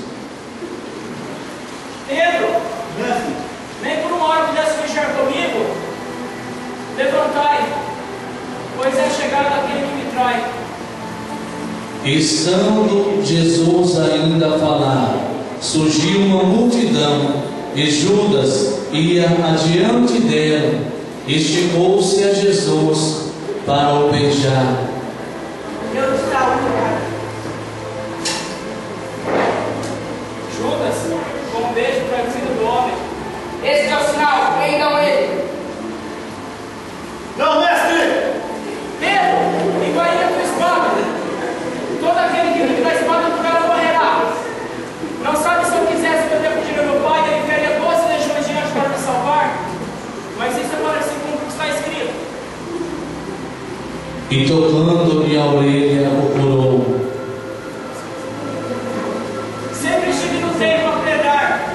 D: Pedro, nem por uma hora pudesse fechar comigo. Levantai, pois é chegado aquele que me trai.
A: Estando Jesus ainda a falar, surgiu uma multidão, e Judas ia adiante dela, esticou-se a Jesus para o beijar.
C: Eu te saúdo.
D: Judas, com um beijo para o filho do homem.
H: Esse é o sinal, prendam ele.
F: Não, mestre!
D: Pedro, iguaria a tua espada. Todo aquele que vive da espada por ela morrerá. Não sabe se eu quisesse que eu devo pedir ao meu pai, ele enviaria 12 legiões diante para me salvar? Mas isso é para se cumprir o que está escrito.
A: E tocando-lhe a orelha, o curou.
D: Sempre estive no templo a pregar,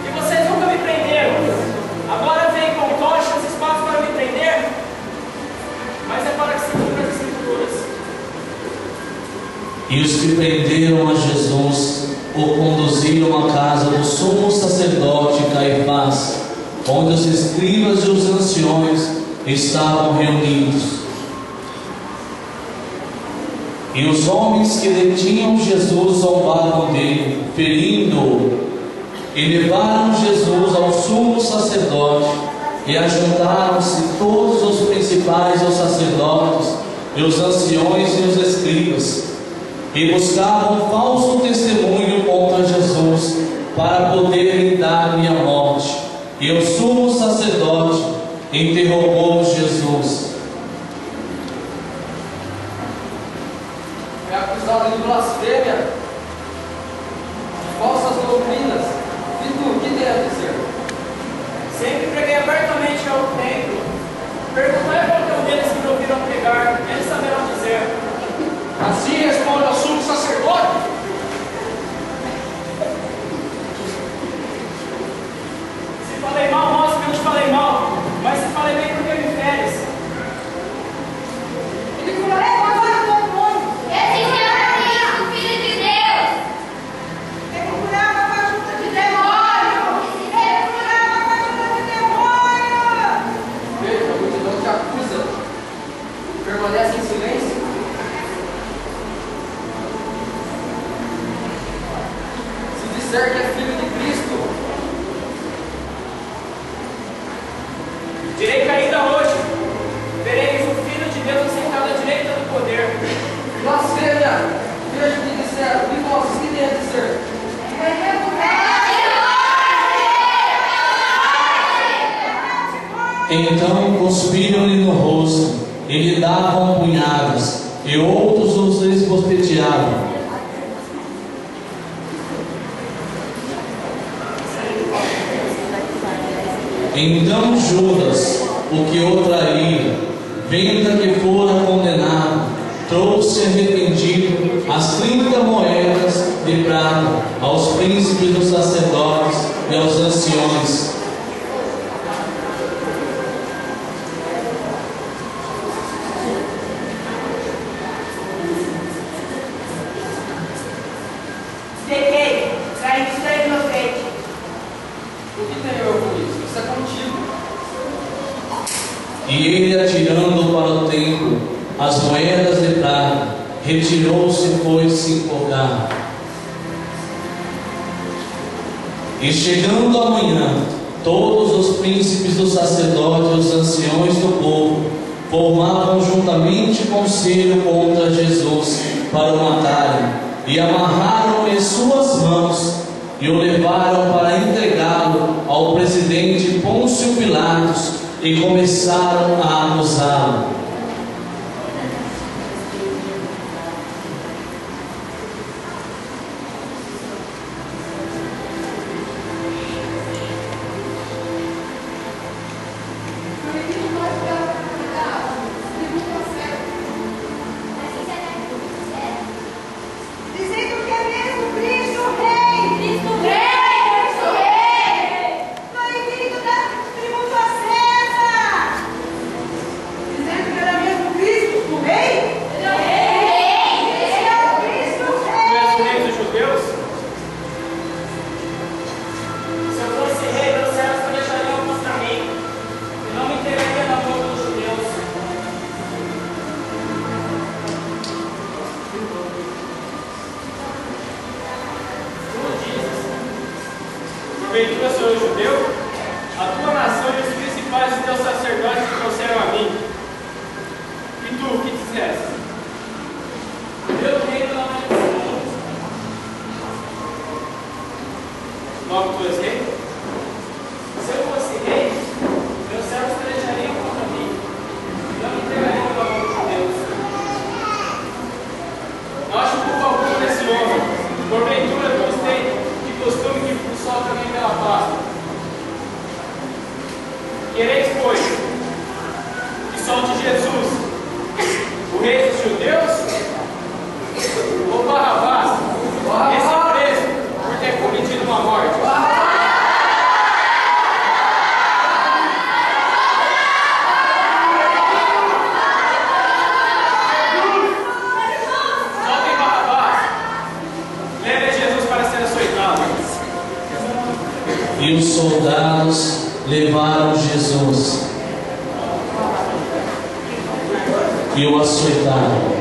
D: e vocês nunca me prenderam. Agora vêm com tochas e espadas para me prender?
A: E os que prenderam a Jesus o conduziram à casa do sumo sacerdote Caifás, onde os escribas e os anciões estavam reunidos. E os homens que detinham Jesus zombavam dele, ferindo-o, e levaram Jesus ao sumo sacerdote, e ajuntaram-se todos os principais dos sacerdotes, e os anciões e os escribas, e buscavam falso testemunho contra Jesus, para poderem dar-lhe a morte. E o sumo sacerdote interrogou Jesus.
J: É acusado de blasfêmia, de falsas doutrinas. E tu, o que tem a dizer?
E: Sempre preguei abertamente ao templo. Perguntai a qualquer um deles que me ouviram pregar, eles saberão dizer.
J: Assim responde ao sumo sacerdote.
E: Se falei mal, mostra que eu te falei mal. Mas se falei bem, por que me feres?
C: Ele curará agora o demônio.
B: Esse é o Filho de Deus.
C: Ele curava com a ajuda de demônio. Ele curava com a ajuda de demônio.
J: Veja, a multidão te acusa. Permanece em silêncio. Se disser que é filho de Cristo,
E: Direi que ainda hoje vereis o Filho de Deus assentado à direita do poder.
J: blasfêmia. Veja o que disseram. E vós, o que tem a dizer?
A: Então cuspiram-lhe no rosto, e lhe davam punhadas, e outros os esbofeteavam. Então Judas, o que o traía, vendo que fora condenado, trouxe arrependido as 30 moedas de prata aos príncipes dos sacerdotes e aos anciões.
H: Peguei, traindo ser inocente.
J: O que tem eu com isso? Isso é contigo.
A: E ele, atirando para o templo as moedas de prata, retirou-se e foi se empolgar. E chegando a manhã, todos os príncipes dos sacerdotes e os anciões do povo formavam juntamente conselho contra Jesus para o matarem, e amarraram-lhe suas mãos e o levaram para entregá-lo ao presidente Pôncio Pilatos, e começaram a acusá-lo.
C: Dizendo que é mesmo Cristo Rei.
B: Cristo Rei, Cristo Rei.
C: Não é vindo dar tributo a César. Dizendo que era mesmo Cristo o Rei. Esse é o Cristo
E: Tu és o
C: Rei.
E: rei dos judeus? Se eu fosse rei, meus servos planejariam contra mim, e não me entregaria na mão dos judeus. Tu dizes, porventura sou eu judeu? A tua nação e os principais dos teus sacerdotes te trouxeram a mim. E tu, o que disseste? Meu reino não é desse mundo. Logo tu és rei? Se eu fosse rei, meus servos pelejariam contra mim, e não me entregariam na mão dos judeus. Não acho culpa alguma nesse homem, porventura todos têm de costume que o sol também pela pasta. Quereis, pois, que solte Jesus, o rei dos judeus? Ou Barrabás, esse preso por ter cometido uma morte?
A: E os soldados levaram Jesus e o açoitaram.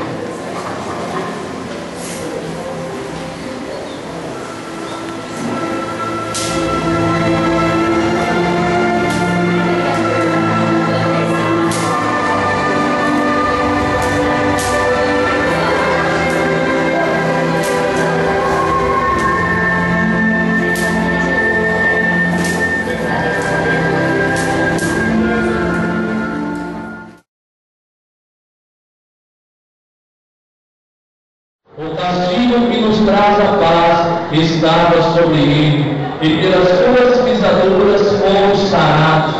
A: O castigo que nos traz a paz estava sobre ele, e pelas suas pisaduras fomos sarados.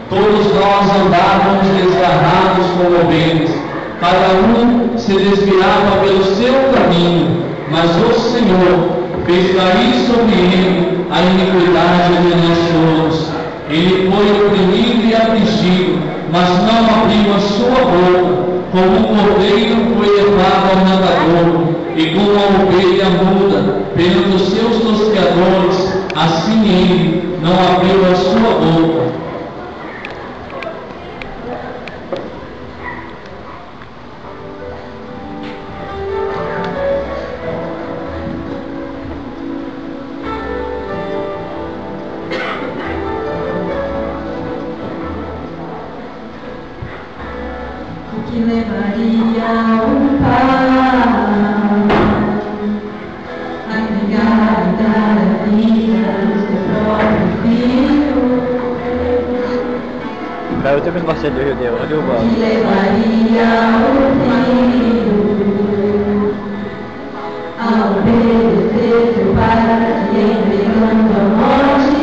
A: Todos nós andávamos desgarrados como ovelhas, cada um se desviava pelo seu caminho, mas o Senhor fez cair sobre ele a iniquidade de nós todos. Ele foi oprimido e afligido, mas não abriu a sua boca. Como um cordeiro foi levado ao matadouro, e como uma ovelha muda perante os seus tosqueadores, assim ele não abriu a sua boca.
G: Que levaria um pai a negar e dar a vida do seu próprio filho.
K: Cara, eu tenho medo bastante do Rio de Janeiro.
G: Que levaria um filho a obedecer seu pai, se entregando à morte.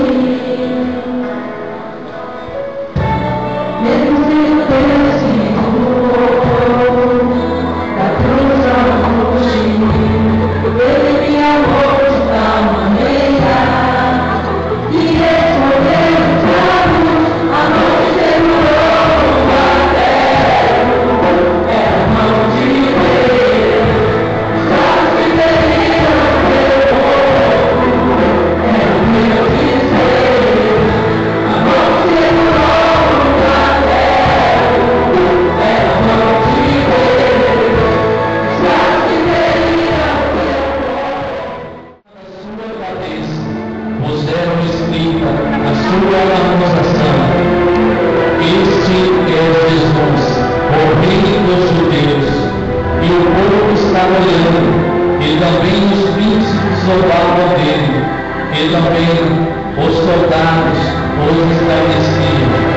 G: Mesmo sem ter
A: e também os príncipes soldavam dele, e também os soldados os escarneciam.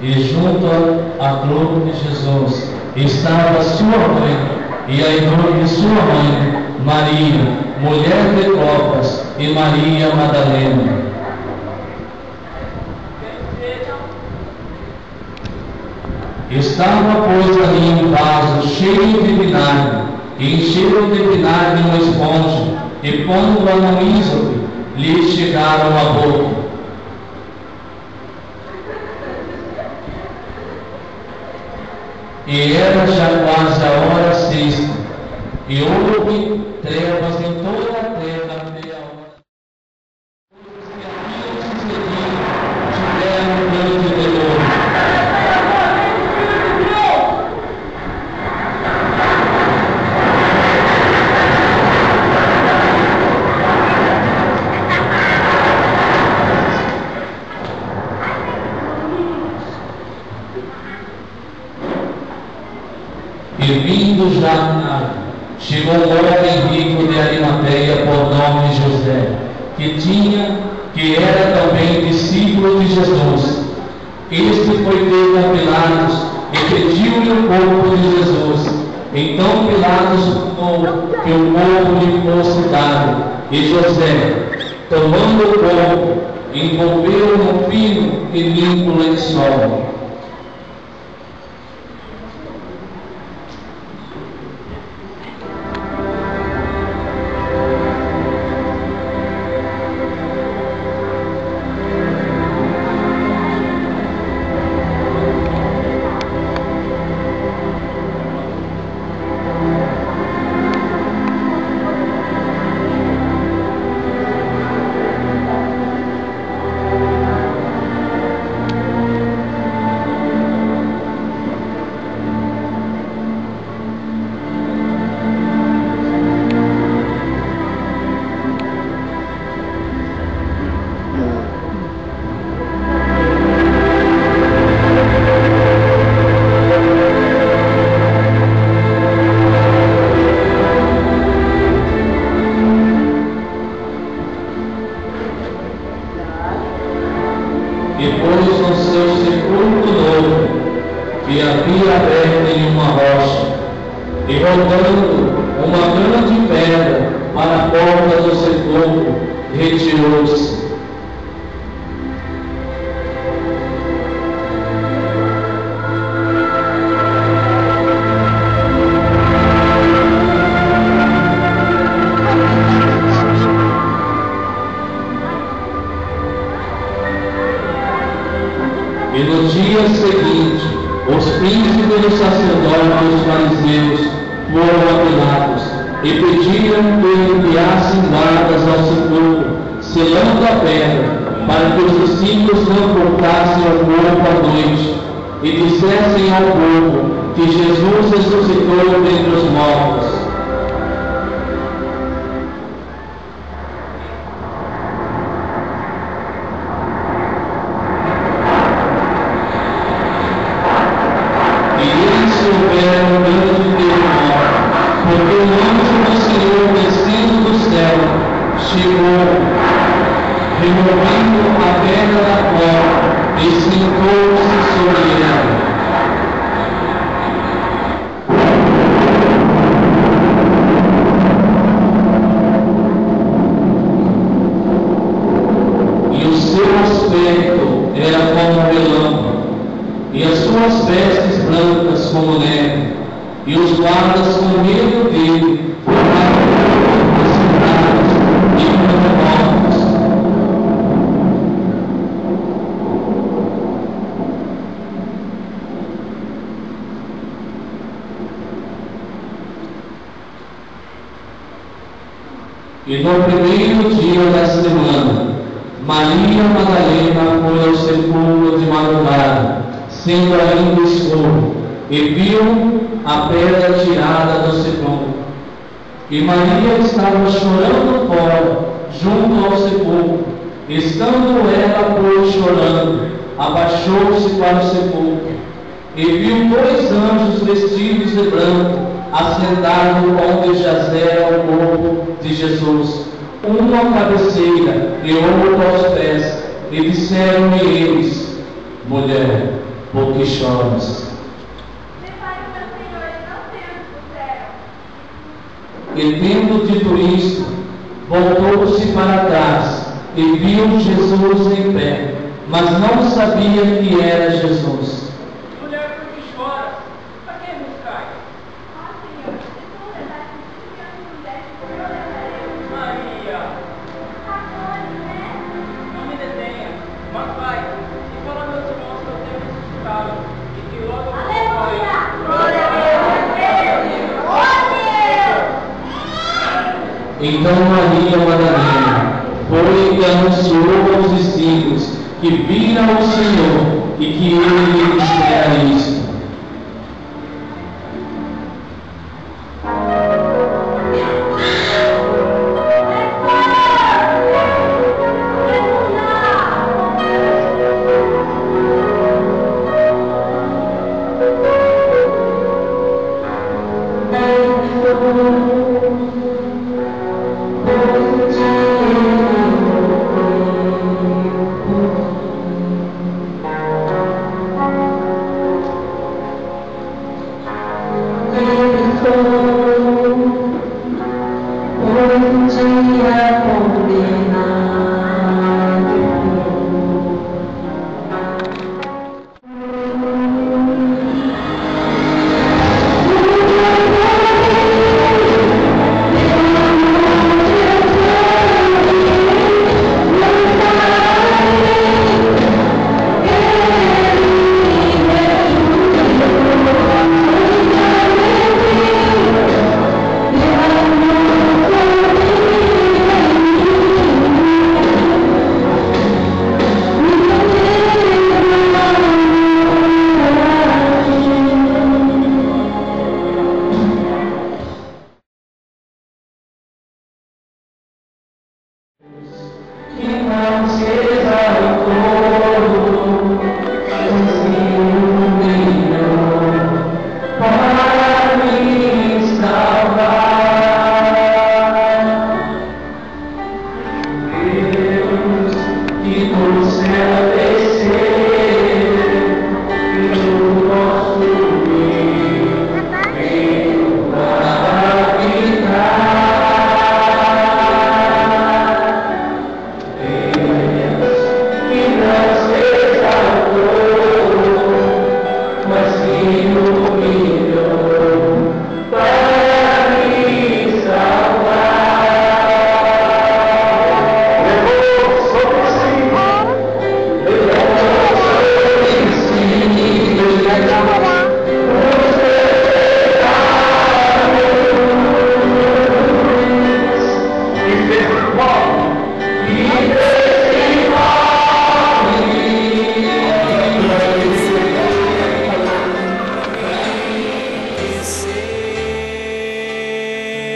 A: E junto à cruz de Jesus estava sua mãe e a irmã de sua mãe, Maria, mulher de Clopas, e Maria Madalena. Estava, pois, ali um vaso cheio de vinagre, e encheram de vinagre uma esponja, e pondo-a no ísope, lhe chegaram à boca. E era já quase a hora sexta, e houve trevas em toda a terra até a hora. Os que haviam sucedido tiveram grande dolor. E vindo já, chegou um homem rico de Arimateia por nome José, que era também discípulo de Jesus. Este foi ter com Pilatos e pediu-lhe o corpo de Jesus. Então Pilatos mandou que o corpo lhe fosse dado. E José, tomando o corpo, envolveu no fino e limpo lençol. E no dia seguinte, os príncipes dos sacerdotes e os fariseus foram a Pilatos e pediram que ele enviassem guardas ao sepulcro, selando a pedra, para que os discípulos não cortassem o corpo à noite, e dissessem ao povo que Jesus ressuscitou dentre os mortos. E no primeiro dia da semana, Maria Madalena foi ao sepulcro de madrugada, sendo ainda escuro, e viu a pedra tirada do sepulcro. E Maria estava chorando fora, junto ao sepulcro. Estando ela, pois, chorando, abaixou-se para o sepulcro, e viu dois anjos vestidos de branco, assentado onde jazera o corpo de Jesus, um à cabeceira e outro aos pés, e disseram-lhe eles: mulher, por que choras? E tendo dito isto, voltou-se para trás e viu Jesus em pé, mas não sabia que era Jesus. Então Maria Madalena foi e anunciou aos discípulos que viram o Senhor e que ele lhe dissera isto.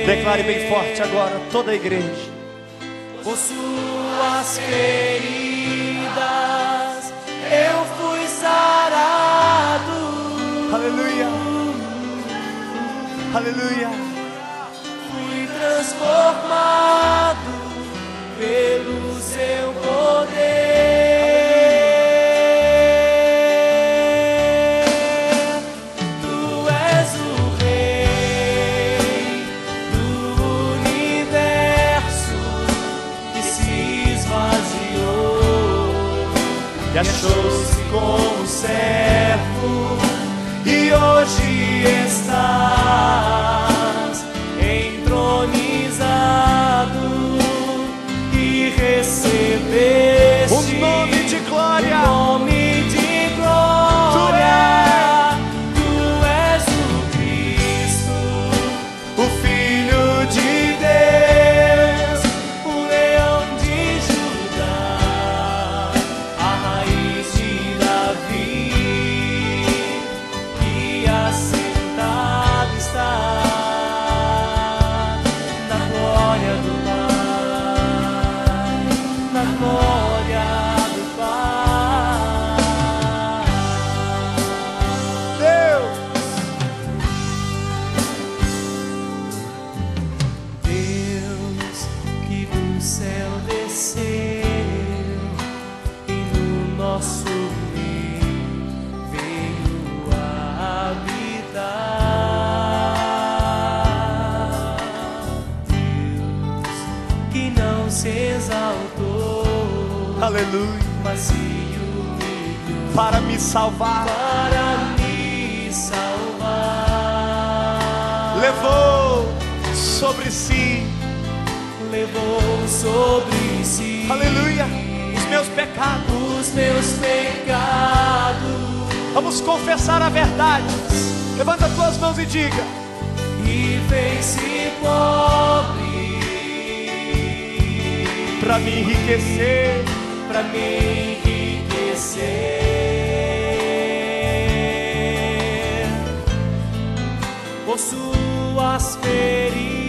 F: Declare bem forte agora, toda a igreja.
L: Por suas feridas eu fui sarado.
F: Aleluia. Aleluia.
L: Fui transformado pelo seu poder. Tu és o Rei do universo que se esvaziou e achou-se como servo, e hoje estás entronizado e recebeste
F: o nome de glória.
L: O nome de glória. Tu és o Cristo, o Filho de Deus, o Leão de Judá, a raiz de Davi, que assentado está na glória do Pai, na glória do Pai. Deus que do céu desceu e no nosso meio veio habitar. Deus que não se exaltou,
F: Aleluia.
L: mas se humilhou
F: Para me salvar.
L: para me salvar.
F: Levou sobre si.
L: Levou sobre si,
F: Aleluia. Os meus pecados.
L: os meus pecados
F: Vamos confessar a verdade. Levanta as tuas mãos e diga:
L: e fez-se pobre
F: para me enriquecer.
L: para me enriquecer. Por suas feridas